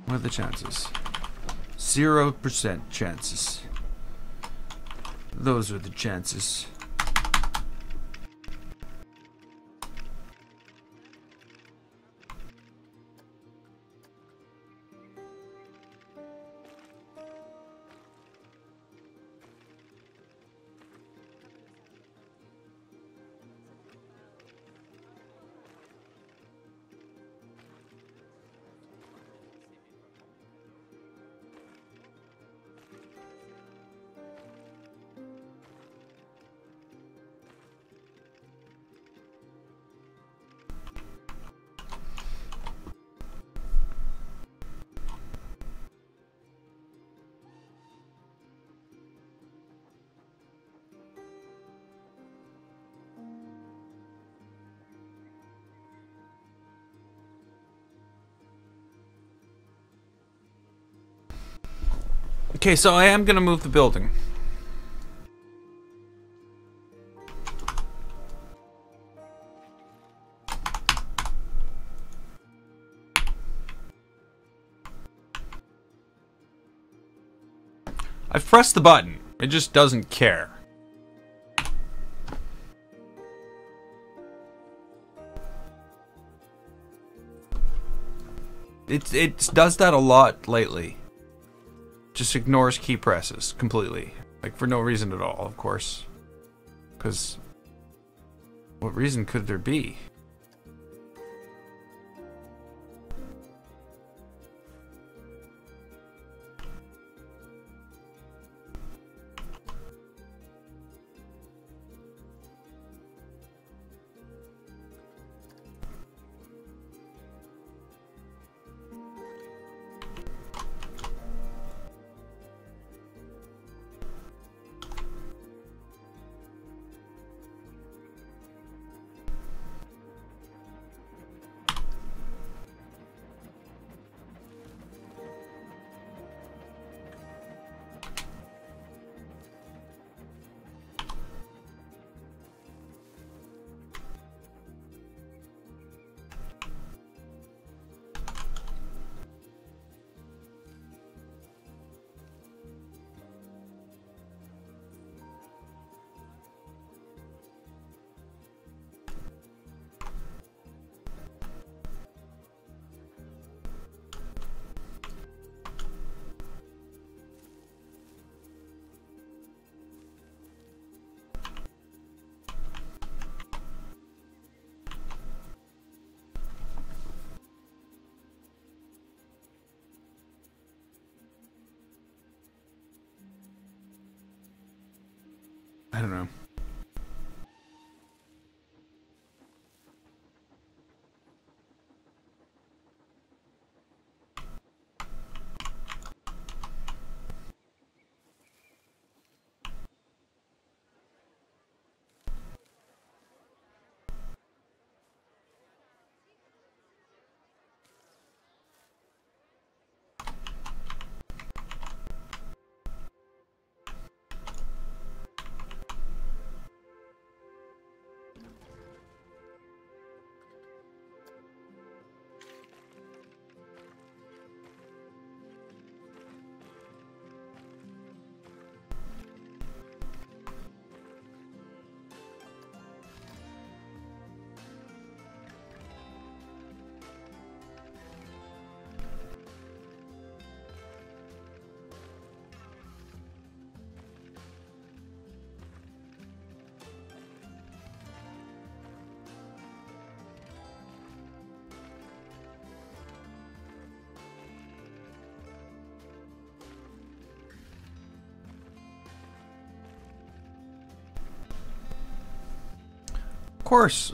What are the chances? 0% chances. Those are the chances. Okay, so I am gonna move the building. I've pressed the button. It just doesn't care. It does that a lot lately. Just ignores key presses completely. Like, for no reason at all, of course. Because what reason could there be? I don't know.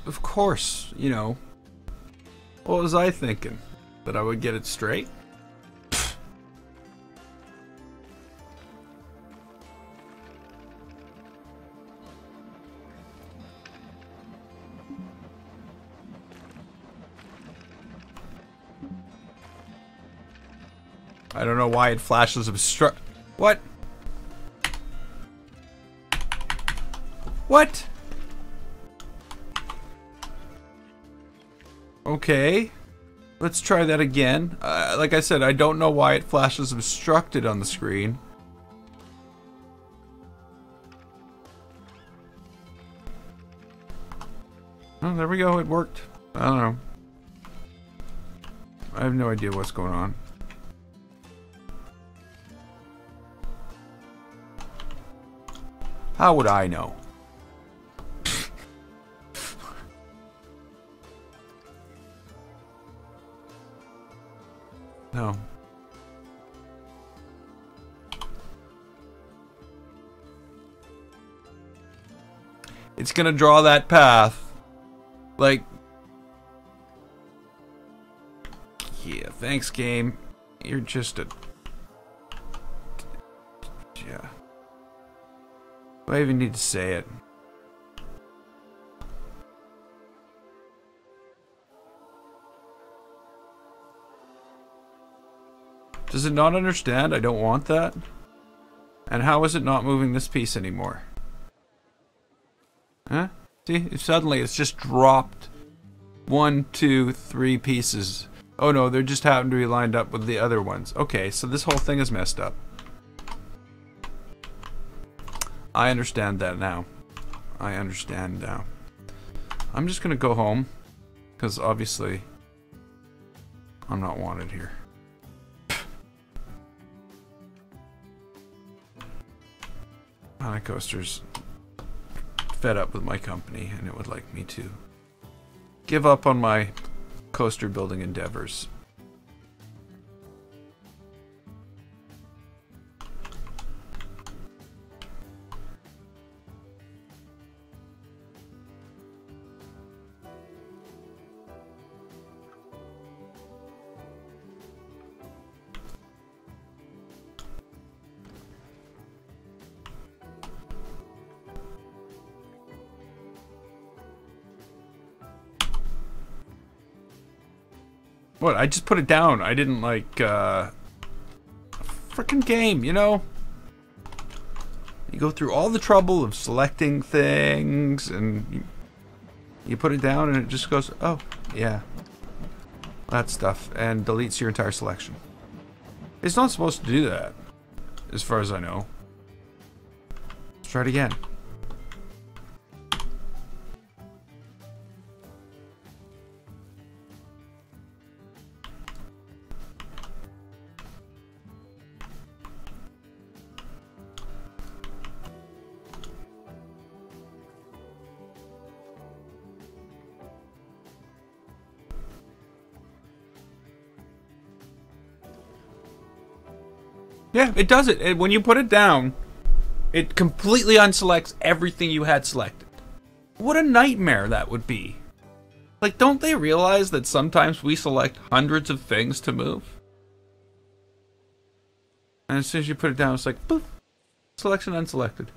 Of course, you know. What was I thinking? That I would get it straight? I don't know why it flashes obstruct. What? What? Okay, let's try that again. Like I said, I don't know why it flashes obstructed on the screen. Oh, there we go, it worked. I don't know. I have no idea what's going on. How would I know? No. It's gonna draw that path. Like... Yeah, thanks, game. You're just a... Yeah. Do I even need to say it? Does it not understand? I don't want that. And how is it not moving this piece anymore? Huh? See? Suddenly it's just dropped 1, 2, 3 pieces. Oh no, they just happen to be lined up with the other ones. Okay, so this whole thing is messed up. I understand that now. I understand now. I'm just gonna go home. Because obviously I'm not wanted here. My coaster's fed up with my company and it would like me to give up on my coaster building endeavors. What? I just put it down. I didn't like, frickin' game, you know? You go through all the trouble of selecting things and you put it down and it just goes, oh, yeah. That stuff. And deletes your entire selection. It's not supposed to do that, as far as I know. Let's try it again. Yeah, it does it. When you put it down, It completely unselects everything you had selected. What a nightmare that would be. Like, don't they realize that sometimes we select hundreds of things to move? And as soon as you put it down, it's like, poof, selection unselected.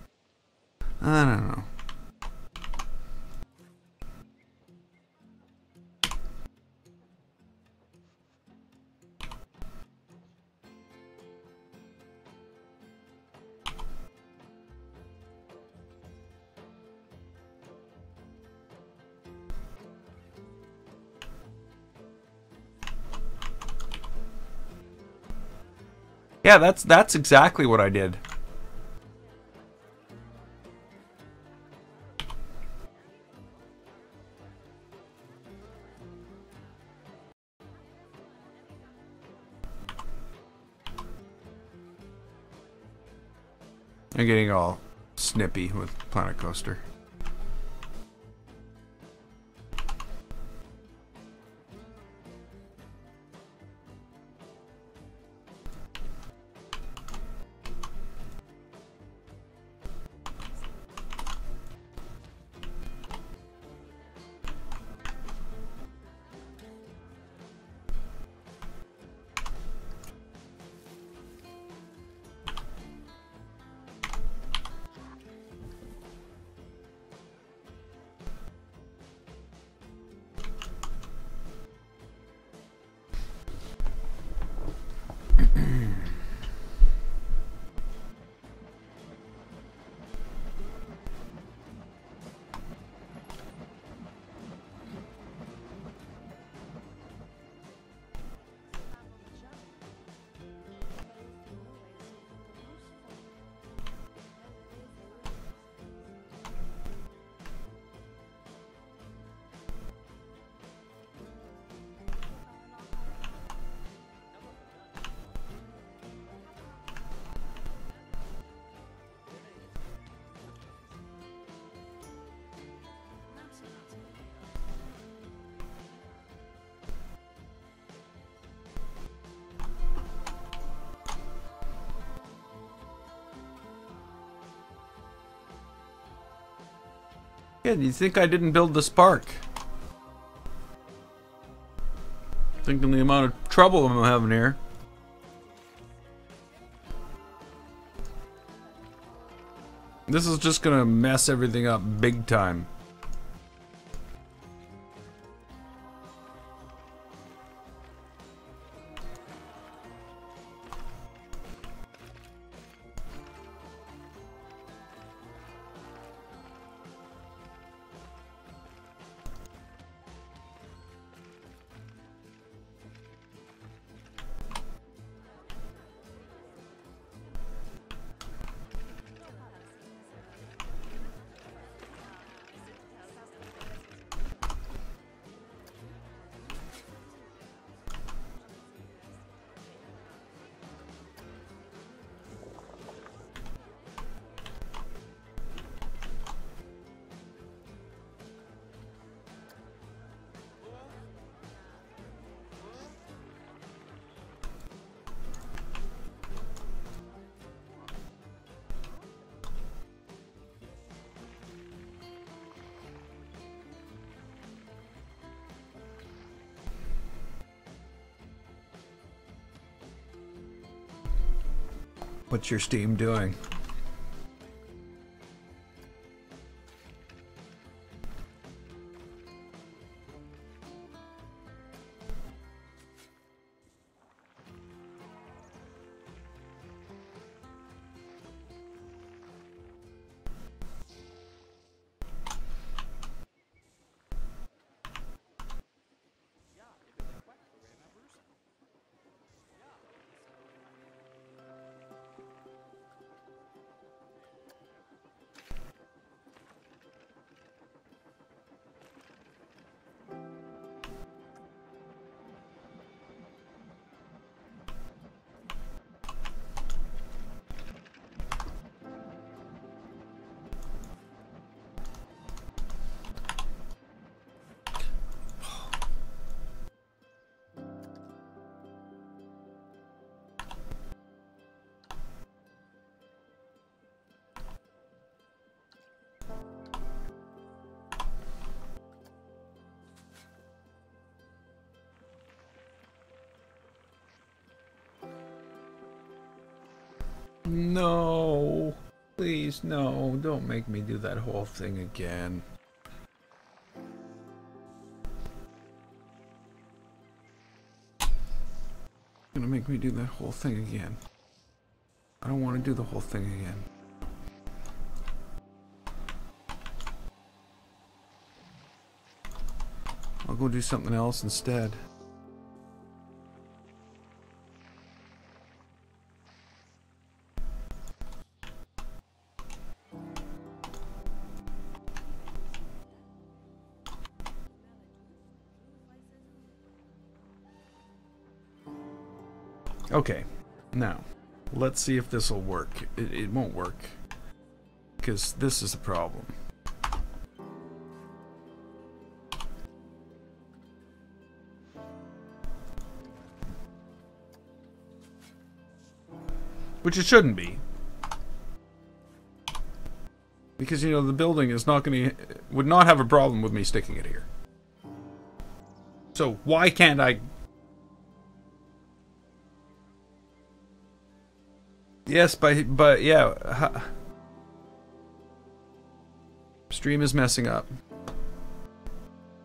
I don't know. Yeah, that's exactly what I did. I'm getting all snippy with Planet Coaster. Yeah, do you think I didn't build this park? Thinking the amount of trouble I'm having here. This is just gonna mess everything up big time. What's your Steam doing? No. Please, no. Don't make me do that whole thing again. You're gonna make me do that whole thing again. I don't want to do the whole thing again. I'll go do something else instead. Okay, now, let's see if this will work. It won't work, because this is the problem. Which it shouldn't be. Because, you know, the building is not going to... would not have a problem with me sticking it here. So, why can't I... Yes, but yeah. Stream is messing up.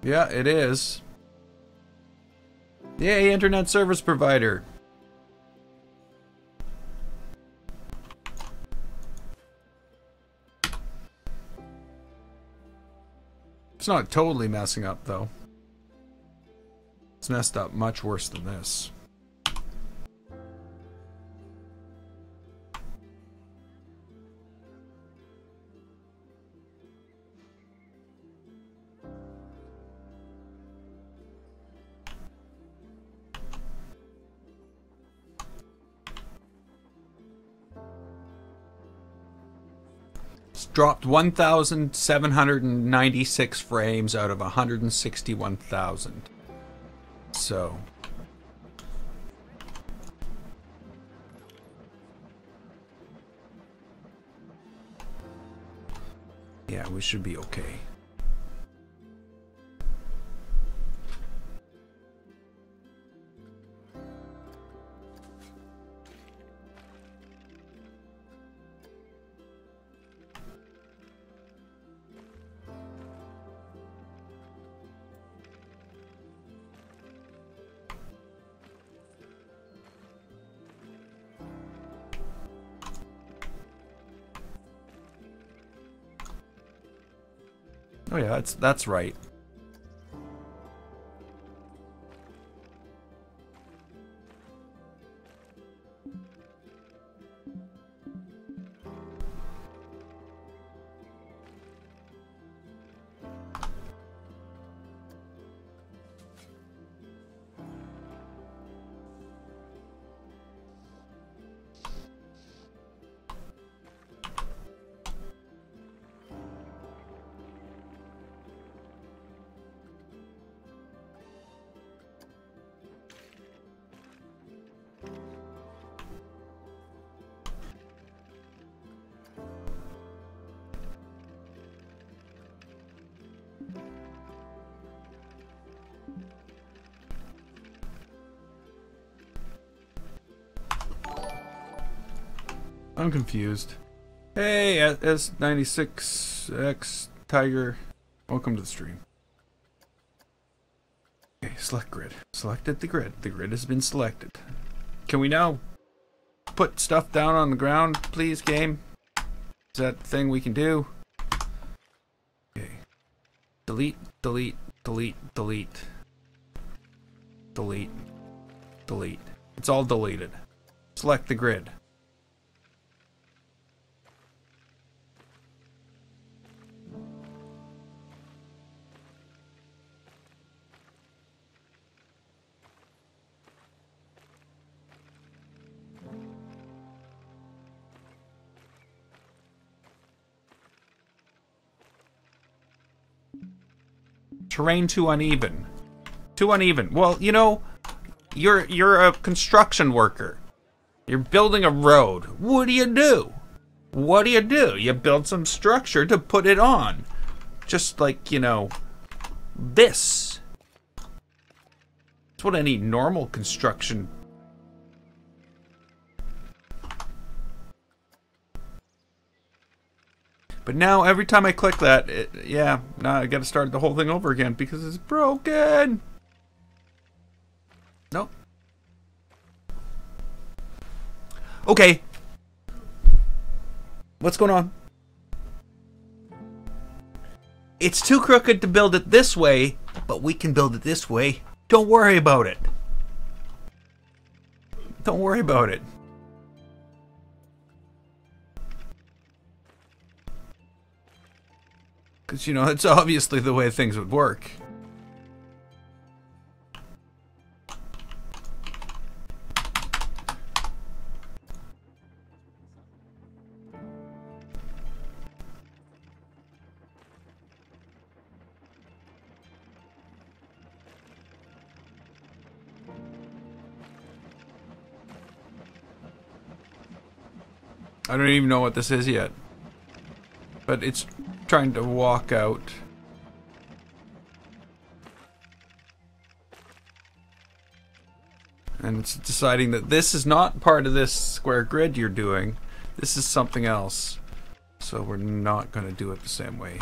Yeah, it is. Yay, internet service provider. It's not totally messing up, though. It's messed up much worse than this. Dropped 1,796 frames out of 161,000. So. Yeah, we should be okay. Oh yeah, that's right. I'm confused. Hey, S96X Tiger. Welcome to the stream. Okay, select grid. Selected the grid. The grid has been selected. Can we now put stuff down on the ground, please, game? Is that a thing we can do? Okay. Delete, delete, delete, delete. Delete. Delete. It's all deleted. Select the grid. Terrain too uneven. Too uneven. Well, you know, you're a construction worker. You're building a road. What do you do? What do you do? You build some structure to put it on. Just like, you know, this. That's what any normal construction But now every time I click that, yeah, now I gotta start the whole thing over again because it's broken. Nope. Okay. What's going on? It's too crooked to build it this way, but we can build it this way. Don't worry about it. Don't worry about it. Because, you know, it's obviously the way things would work. I don't even know what this is yet. But it's trying to walk out. And it's deciding that this is not part of this square grid you're doing. This is something else. So we're not going to do it the same way.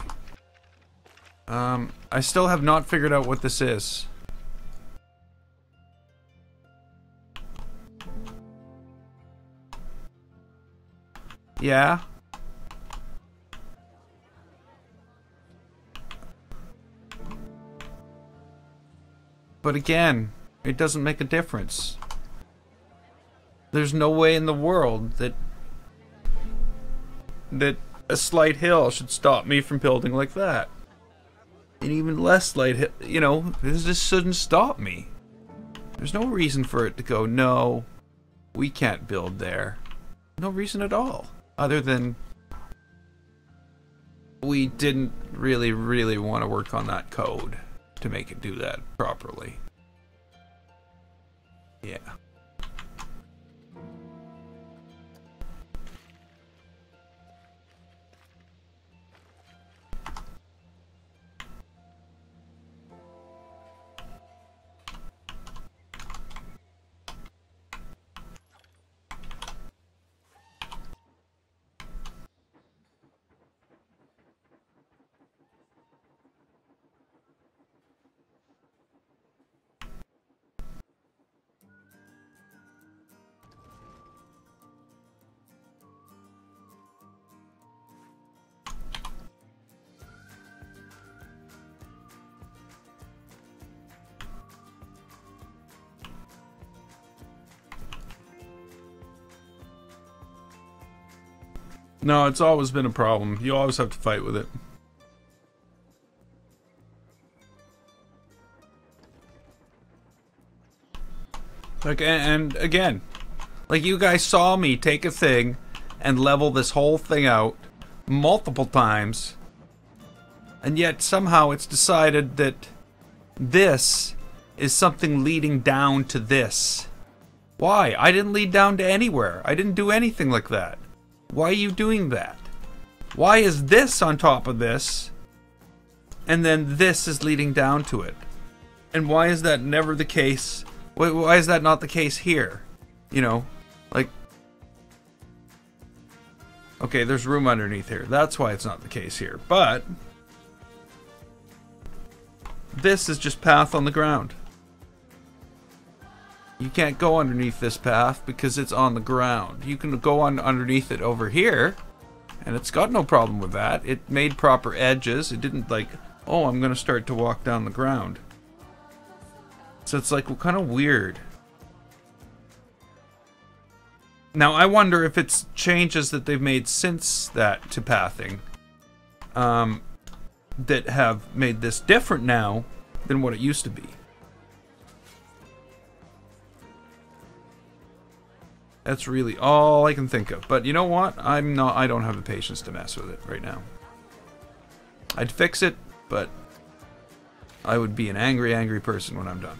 I still have not figured out what this is. Yeah. But again, it doesn't make a difference. There's no way in the world that a slight hill should stop me from building like that. And even less slight hill, you know, this just shouldn't stop me. There's no reason for it to go, no, we can't build there. No reason at all. Other than we didn't really want to work on that code to make it do that properly. Yeah. No, it's always been a problem. You always have to fight with it. Like, and again, like you guys saw me take a thing and level this whole thing out multiple times, and yet somehow it's decided that this is something leading down to this. Why? I didn't lead down to anywhere. I didn't do anything like that. Why are you doing that? Why is this on top of this, and then this is leading down to it? And why is that never the case? Why is that not the case here? You know, like, okay, there's room underneath here. That's why it's not the case here. But this is just path on the ground. You can't go underneath this path because it's on the ground. You can go on underneath it over here, and it's got no problem with that. It made proper edges. It didn't like, oh, I'm going to start to walk down the ground. So it's like kind of weird. Now, I wonder if it's changes that they've made since that to pathing that have made this different now than what it used to be. That's really all I can think of. But you know what? I don't have the patience to mess with it right now. I'd fix it, but I would be an angry person when I'm done.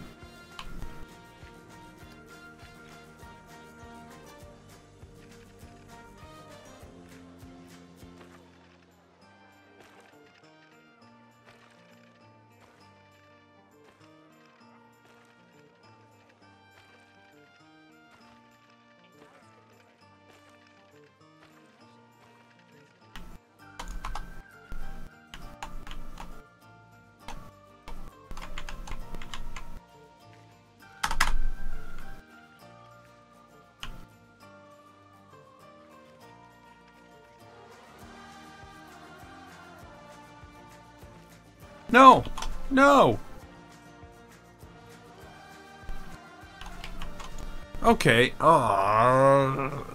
No! No! Okay. Oh.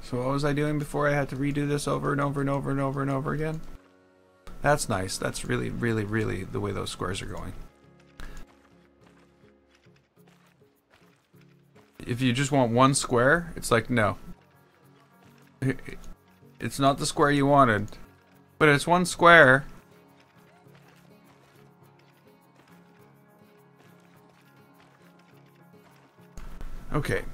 So what was I doing before I had to redo this over and over and over and over and over again? That's nice. That's really, really, really the way those squares are going. If you just want one square, it's like, no. It's not the square you wanted. But it's one square. Okay.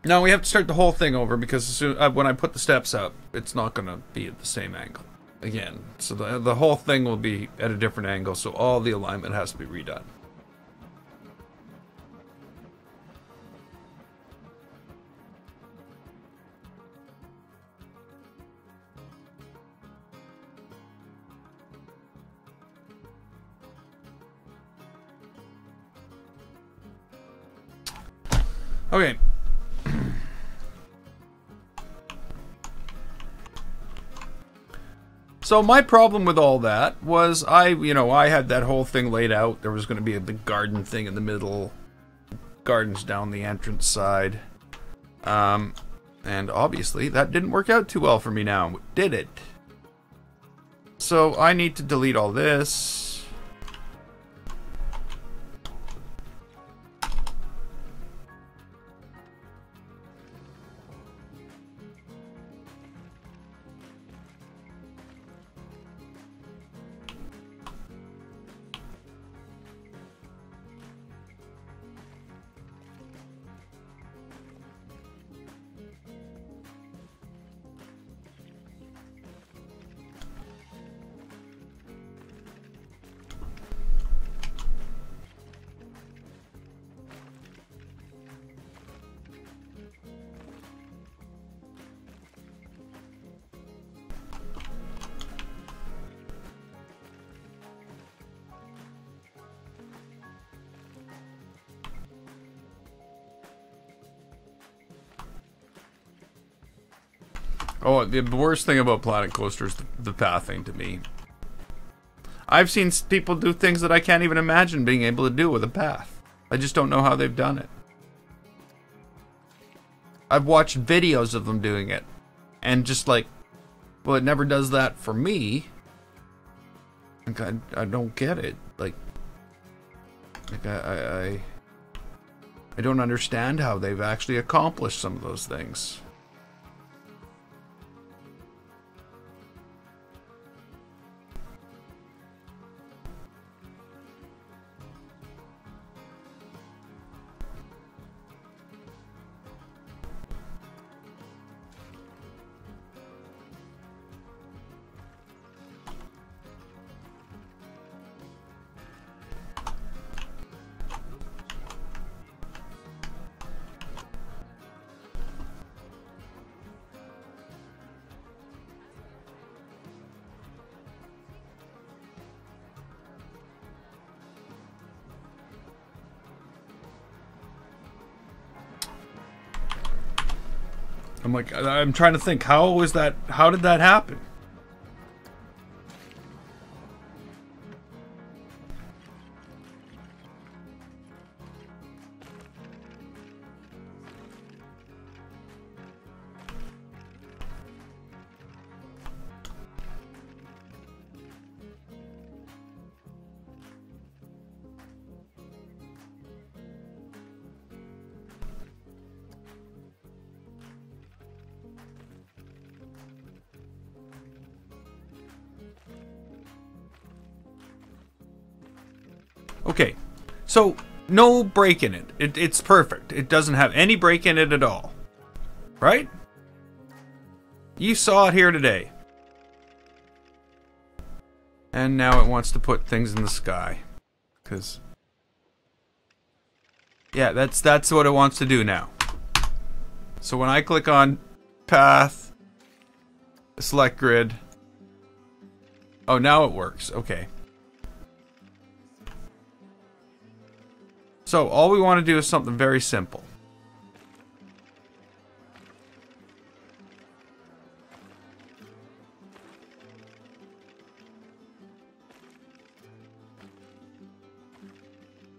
Now we have to start the whole thing over because as soon, when I put the steps up, it's not going to be at the same angle again. So the whole thing will be at a different angle, so all the alignment has to be redone. Okay. So my problem with all that was I had that whole thing laid out. There was going to be a big garden thing in the middle, gardens down the entrance side. And obviously that didn't work out too well for me now, did it? So I need to delete all this. Oh, the worst thing about Planet Coaster is the pathing to me. I've seen people do things that I can't even imagine being able to do with a path. I just don't know how they've done it. I've watched videos of them doing it. And just like, well, it never does that for me. Like, I don't get it. Like I don't understand how they've actually accomplished some of those things. I'm trying to think, how did that happen? Okay, so no break in it. It's perfect. It doesn't have any break in it at all. Right? You saw it here today. And now it wants to put things in the sky. Because Yeah, that's what it wants to do now. So when I click on path, select grid. Oh, now it works. Okay. So all we want to do is something very simple.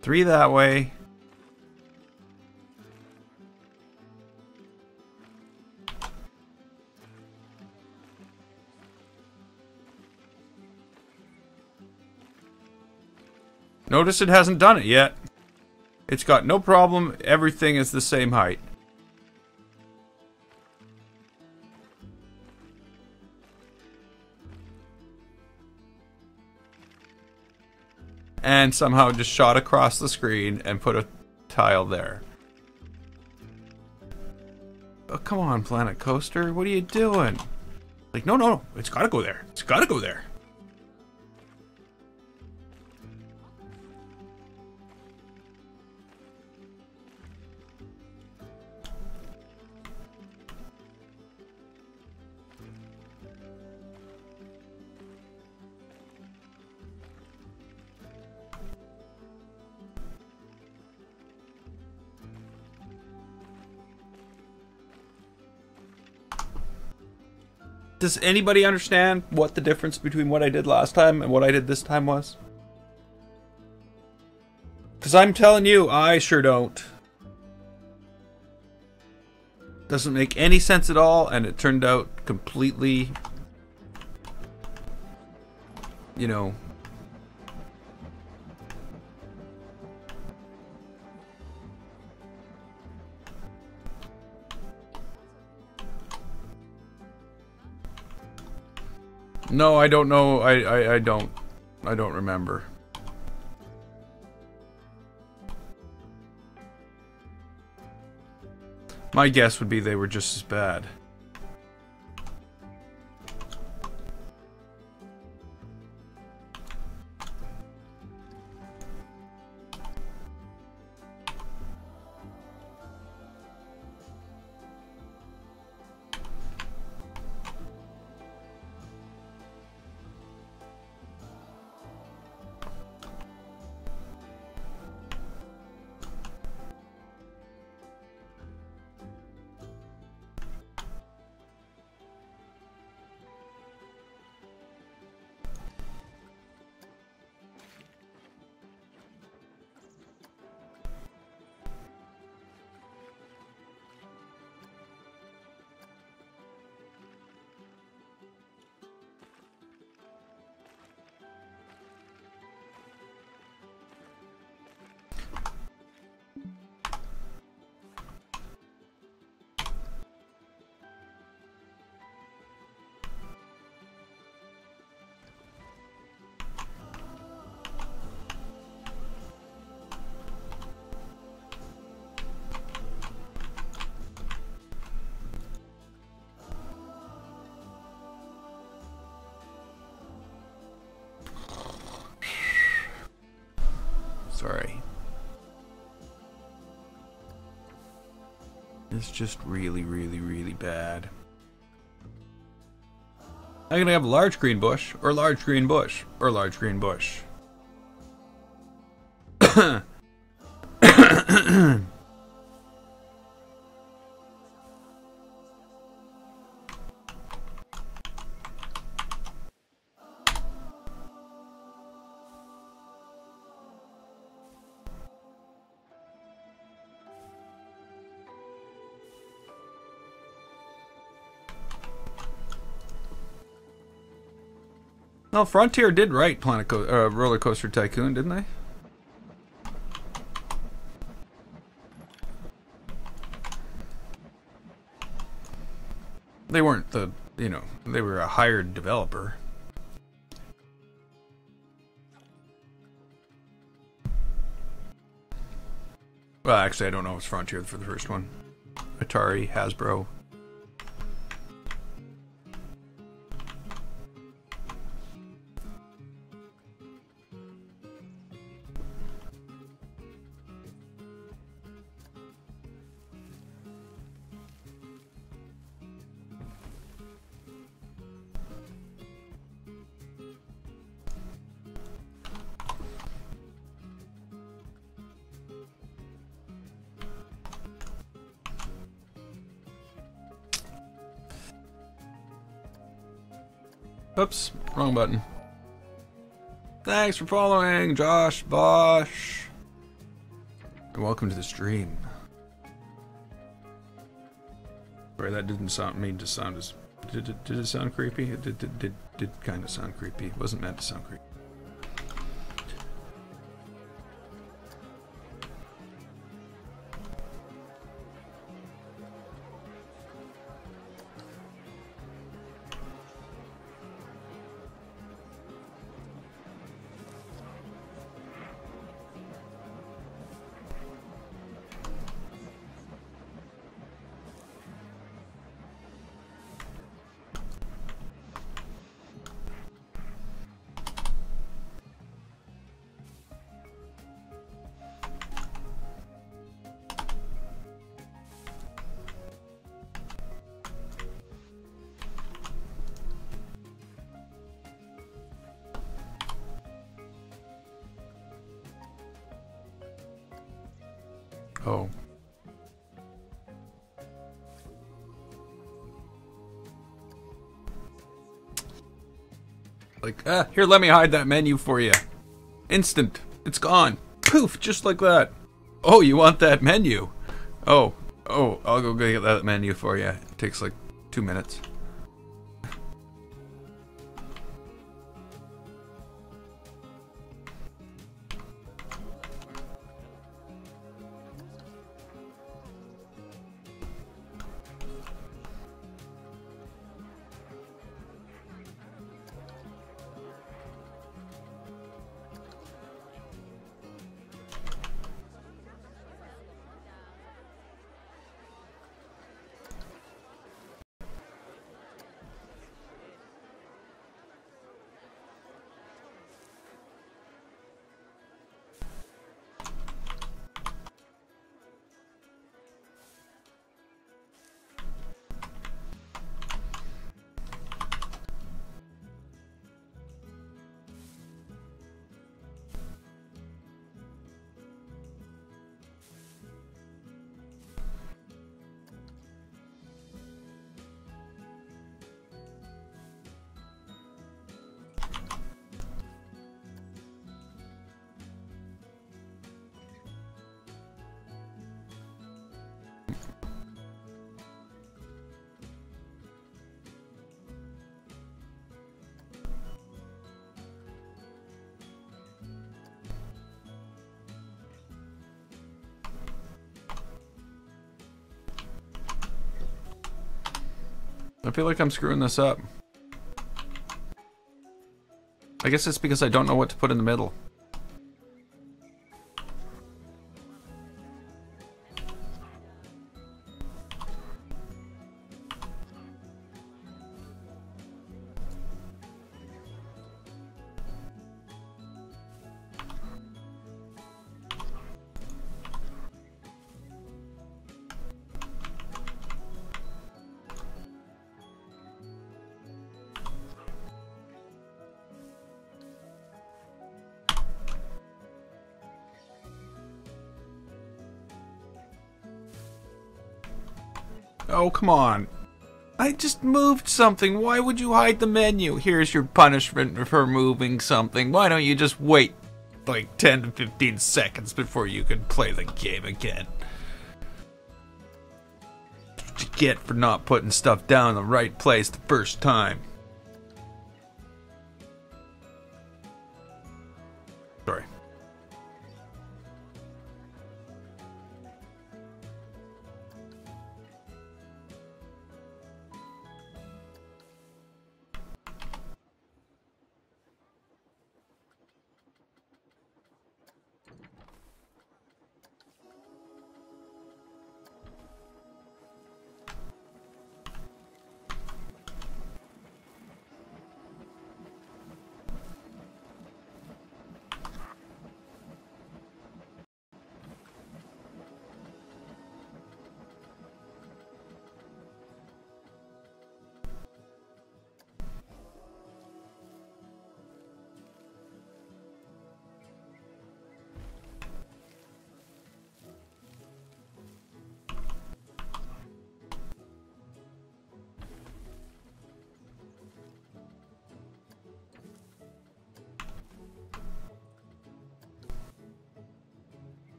Three that way. Notice it hasn't done it yet. It's got no problem. Everything is the same height. And somehow just shot across the screen and put a tile there. Oh, come on, Planet Coaster. What are you doing? Like, no. It's gotta go there. It's gotta go there. Does anybody understand what the difference between what I did last time and what I did this time was? Because I'm telling you, I sure don't. Doesn't make any sense at all, and it turned out completely, you know... No, I don't know. I don't remember. My guess would be they were just as bad. Sorry. It's just really, really, really bad. I'm gonna have a large green bush, or large green bush, or large green bush. Well, Frontier did write Roller Coaster Tycoon, didn't they? They weren't the, you know, they were a hired developer. Well, actually, I don't know if it's Frontier for the first one. Atari, Hasbro. Oops, wrong button. Thanks for following, Josh Bosch. And welcome to the stream. Sorry, that didn't mean to sound as... Did it sound creepy? It did kind of sound creepy. It wasn't meant to sound creepy. Oh. Like, here, let me hide that menu for you. Instant. It's gone. Poof, just like that. Oh, you want that menu? Oh, I'll go get that menu for you. It takes like 2 minutes. I feel like I'm screwing this up. I guess it's because I don't know what to put in the middle. Oh, come on. I just moved something. Why would you hide the menu? Here's your punishment for moving something. Why don't you just wait like 10 to 15 seconds before you can play the game again? What you get for not putting stuff down in the right place the first time. Sorry.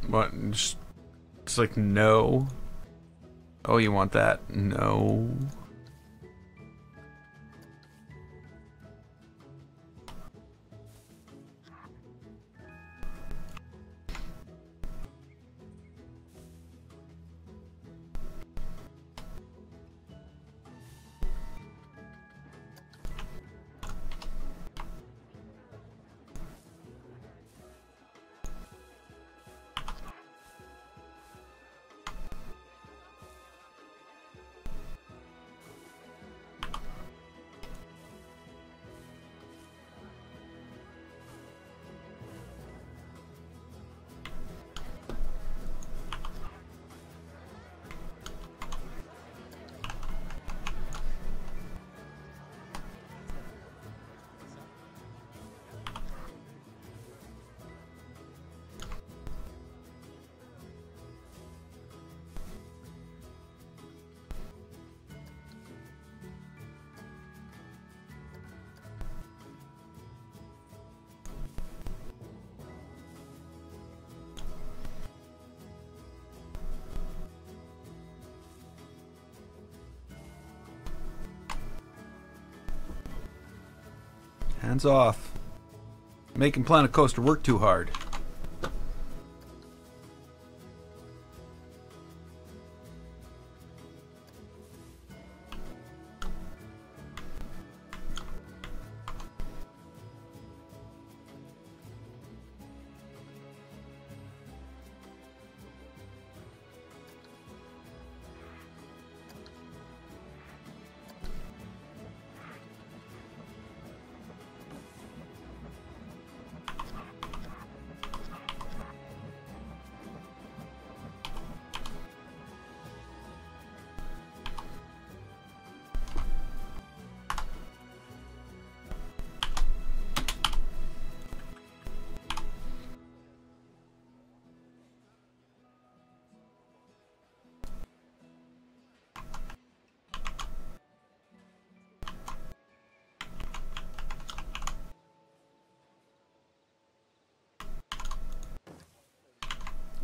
What? It's like, no. Oh, you want that? No. Hands off. Making Planet Coaster work too hard.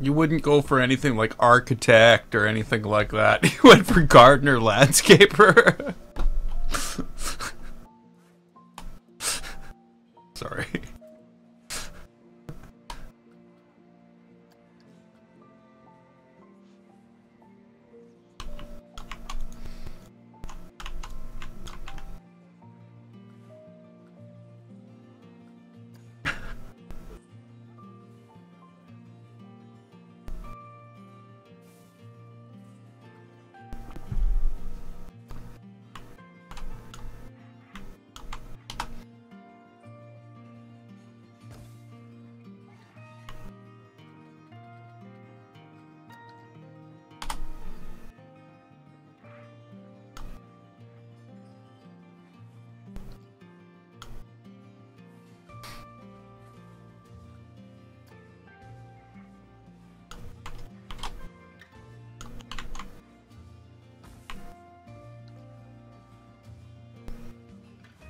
You wouldn't go for anything like architect or anything like that. You went for gardener landscaper. Sorry.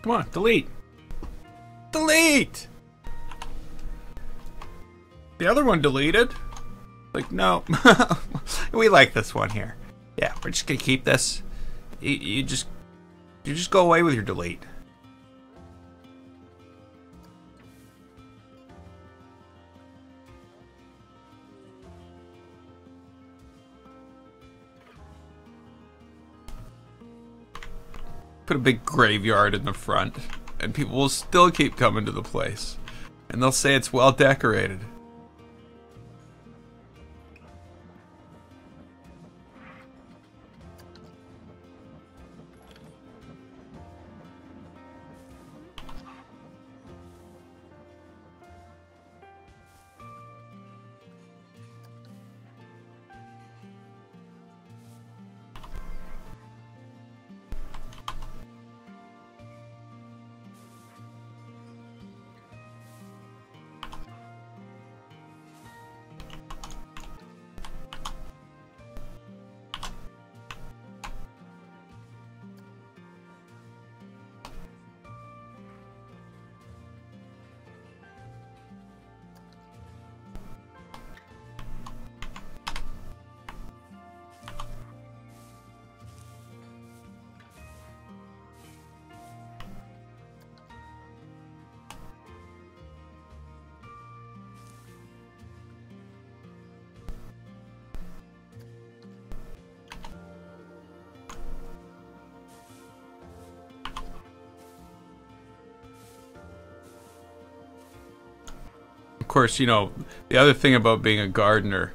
Come on, delete. Delete! The other one deleted. Like, no. We like this one here. Yeah, we're just gonna keep this. You just go away with your delete. Put a big graveyard in the front, and people will still keep coming to the place. And they'll say it's well decorated. of course, you know, the other thing about being a gardener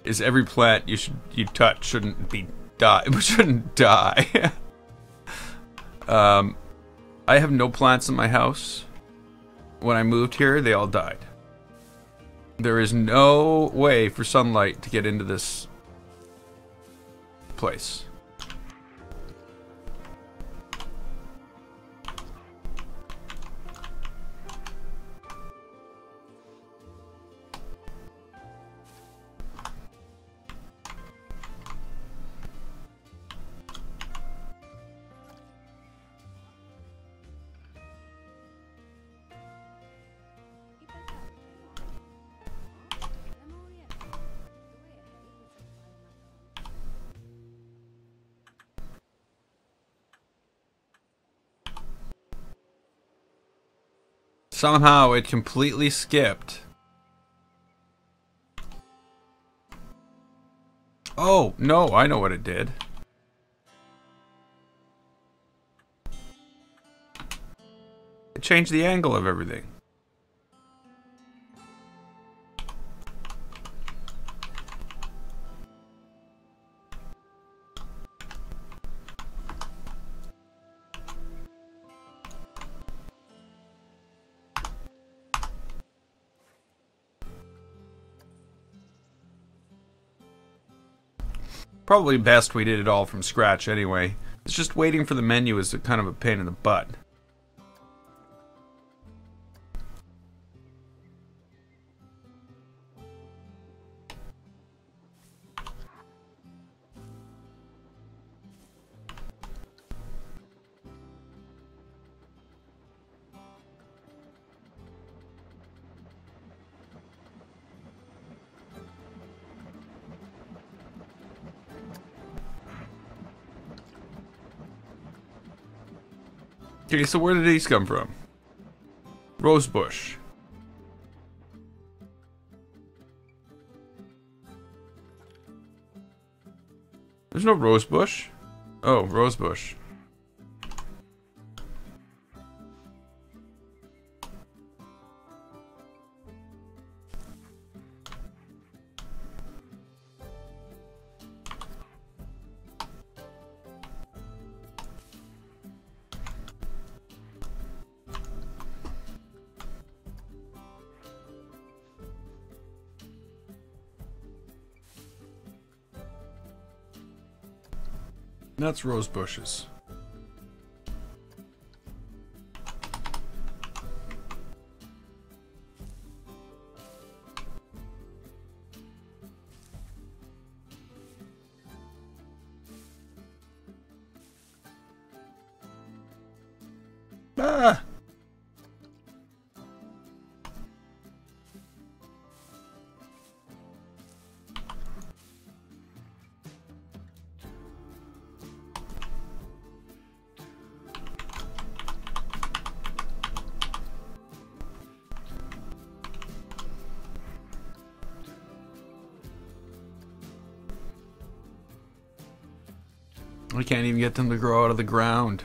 is every plant you touch shouldn't die. I have no plants in my house. When I moved here, they all died. There is no way for sunlight to get into this place. Somehow it completely skipped. Oh, no, I know what it did. It changed the angle of everything. Probably best we did it all from scratch anyway. It's just waiting for the menu is kind of a pain in the butt. Okay, so where did these come from? Rosebush. There's no rosebush. Oh, rosebush. That's rose bushes. Ah! We can't even get them to grow out of the ground.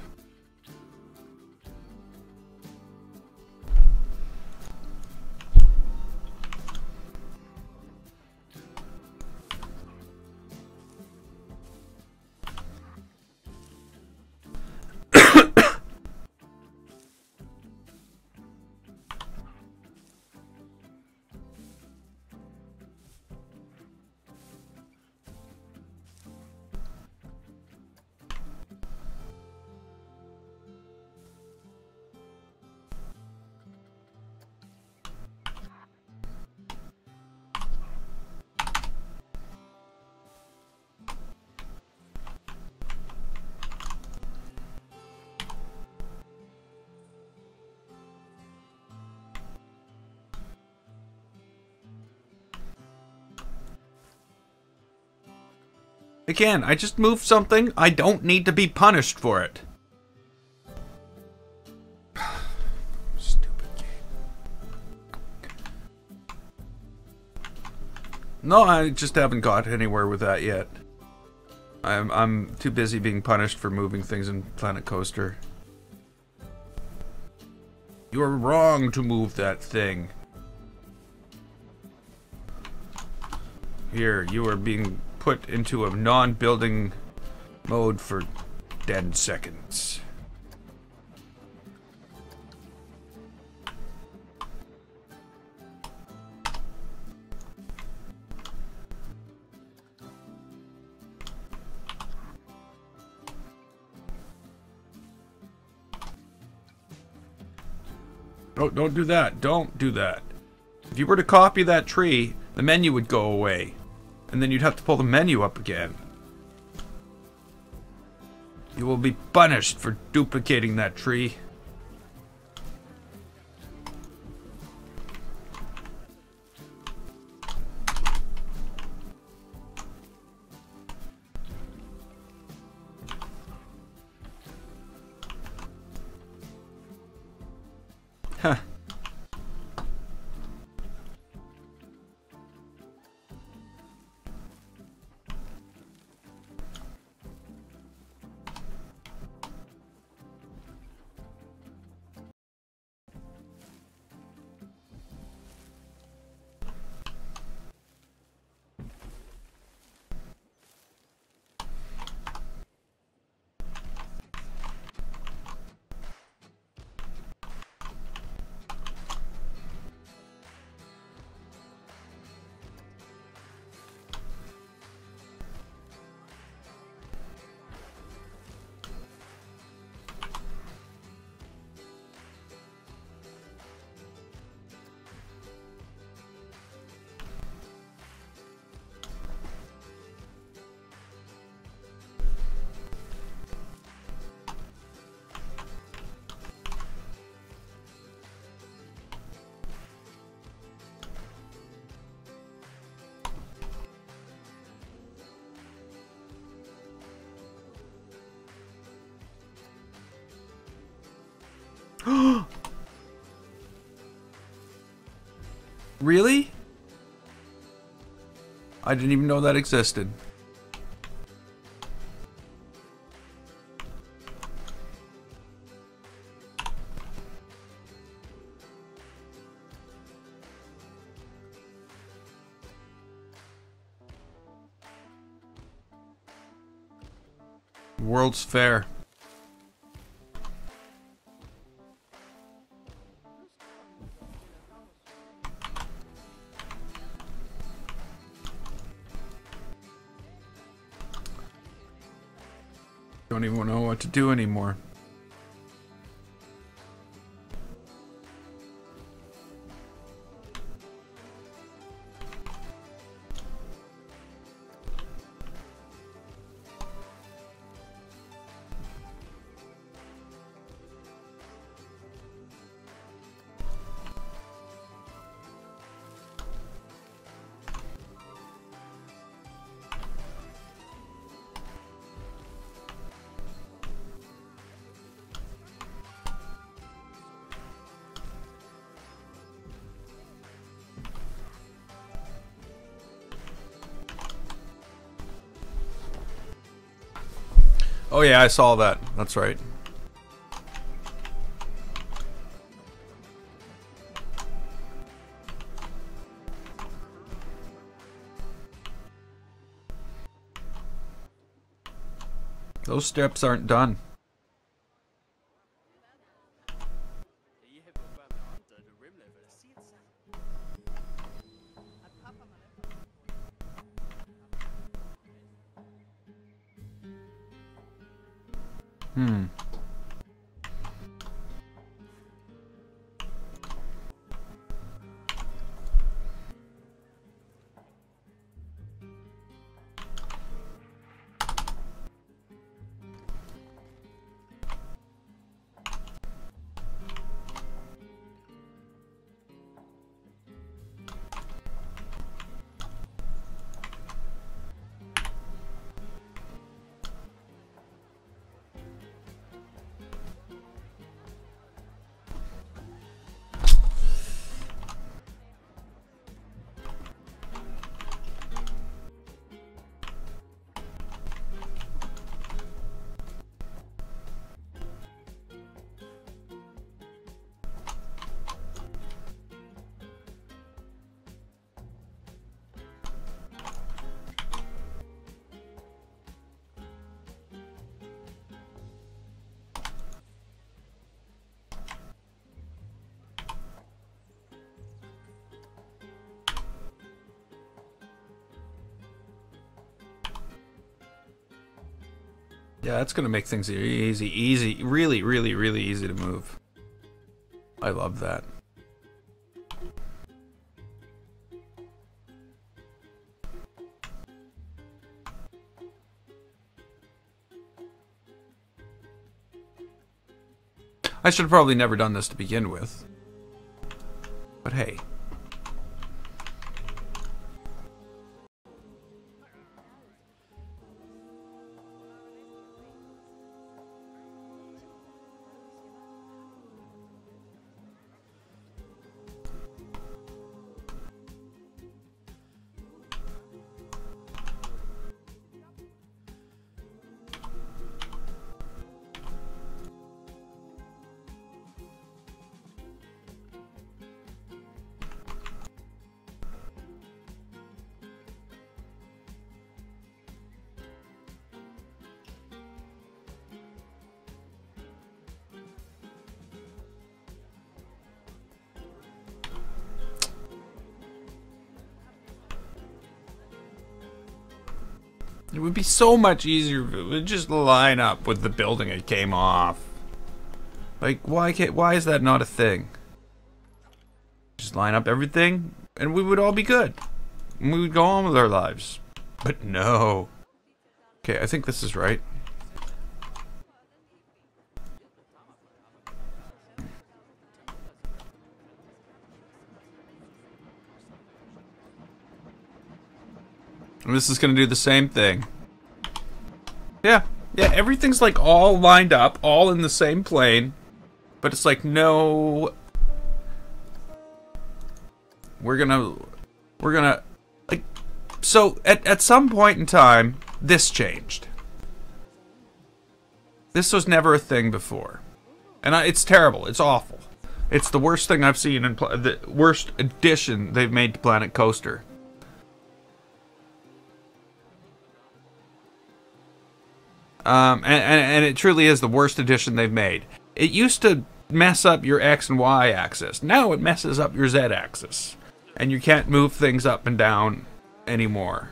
Again, I just moved something. I don't need to be punished for it. Stupid game. No, I just haven't got anywhere with that yet. I'm too busy being punished for moving things in Planet Coaster. You're wrong to move that thing. Here, you are being put into a non-building mode for 10 seconds. Oh, don't do that. Don't do that. If you were to copy that tree, the menu would go away. And then you'd have to pull the menu up again. You will be punished for duplicating that tree. Huh. Really? I didn't even know that existed. World's Fair. Don't even know what to do anymore. Oh yeah, I saw that. That's right. Those steps aren't done. Yeah, that's gonna make things easy, really, really, really easy to move. I love that. I should have probably never done this to begin with. But hey. It would be so much easier if it would just line up with the building it came off. Like, why is that not a thing? Just line up everything, and we would all be good. And we would go on with our lives. But no. Okay, I think this is right. And this is gonna do the same thing. Yeah, everything's like all lined up, all in the same plane. But it's like, no. We're gonna, like, so at some point in time, this changed. This was never a thing before. And it's terrible, it's awful. It's the worst thing I've seen in, the worst addition they've made to Planet Coaster. And it truly is the worst addition they've made. It used to mess up your X and Y axis. Now it messes up your Z axis. And you can't move things up and down anymore.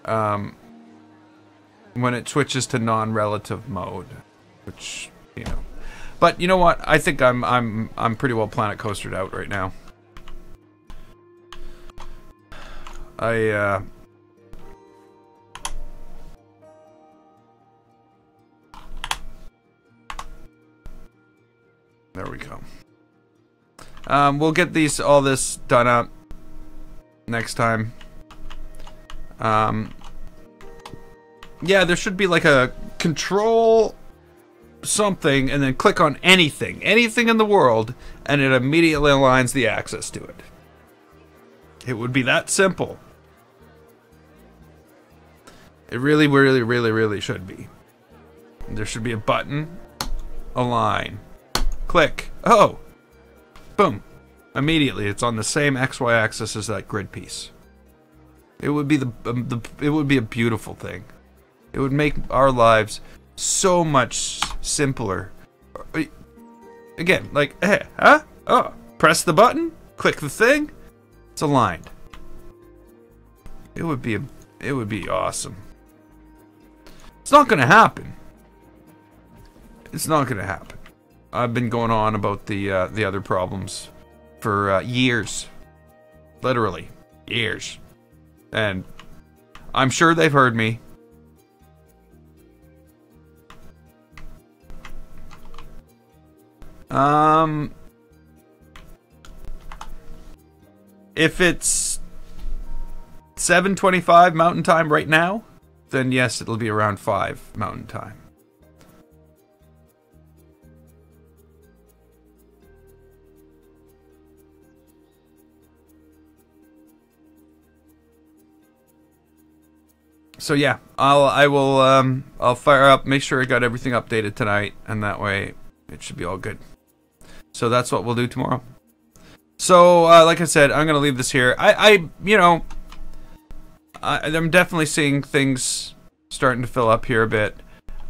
When it switches to non-relative mode. Which, you know. But you know what? I think I'm pretty well Planet Coastered out right now. There we go. We'll get all this done up next time. Yeah, there should be like a control something and then click on anything in the world, and it immediately aligns the axis to it. It would be that simple. It really, really, really, really should be. There should be a button, align. Click. Oh! Boom. Immediately, it's on the same XY axis as that grid piece. It would be it would be a beautiful thing. It would make our lives so much simpler. Again, like, huh? Oh, press the button, click the thing, it's aligned. It would be awesome. It's not gonna happen. It's not gonna happen. I've been going on about the other problems for years. Literally, years. And I'm sure they've heard me. If it's 7:25 Mountain Time right now, then yes, it'll be around 5 Mountain Time. So yeah, I'll fire up, make sure I got everything updated tonight, and that way it should be all good. So that's what we'll do tomorrow. So like I said, I'm gonna leave this here. You know, I'm definitely seeing things starting to fill up here a bit.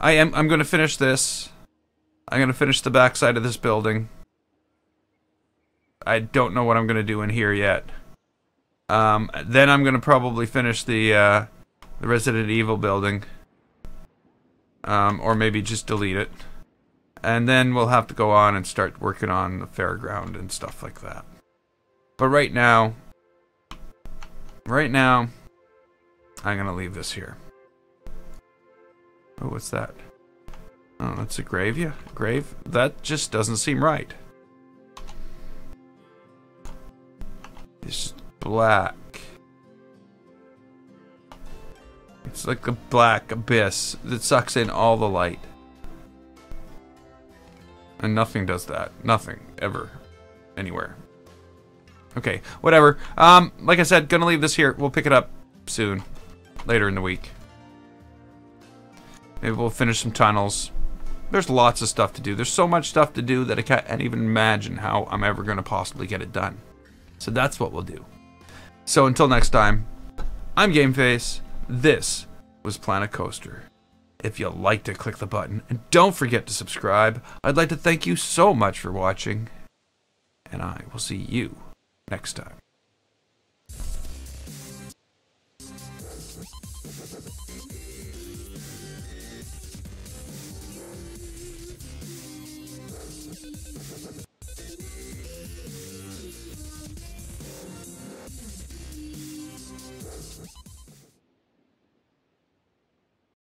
I'm gonna finish this. I'm gonna finish the back side of this building. I don't know what I'm gonna do in here yet. Then I'm gonna probably finish the Resident Evil building. or maybe just delete it. And then we'll have to go on and start working on the fairground and stuff like that. But right now, I'm gonna leave this here. Oh, what's that? Oh, that's a grave, yeah. Grave? That just doesn't seem right. It's black. It's like a black abyss that sucks in all the light. And nothing does that. Nothing. Ever. Anywhere. Okay, whatever. Like I said, gonna leave this here. We'll pick it up soon. Later in the week. Maybe we'll finish some tunnels. There's lots of stuff to do. There's so much stuff to do that I can't even imagine how I'm ever gonna possibly get it done. So that's what we'll do. So until next time, I'm GameFace. This was Planet Coaster. If you liked it, click the button. And don't forget to subscribe. I'd like to thank you so much for watching. And I will see you next time.